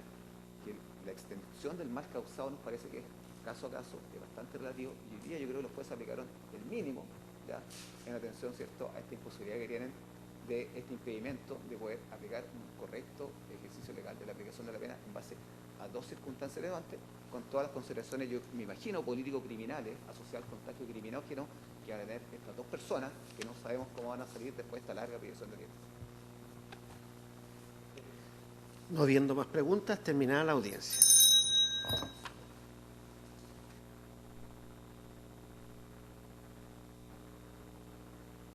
que la extensión del mal causado nos parece que es caso a caso, es bastante relativo, y hoy día yo creo que los jueces aplicaron el mínimo, ¿ya?, en atención, ¿cierto?, a esta imposibilidad que tienen de este impedimento de poder aplicar un correcto ejercicio legal de la aplicación de la pena en base a 2 circunstancias relevantes, con todas las consideraciones, yo me imagino, político-criminales, asociadas al contagio criminógeno que van a tener estas 2 personas, que no sabemos cómo van a salir después de esta larga privación de libertad. No habiendo más preguntas, terminada la audiencia.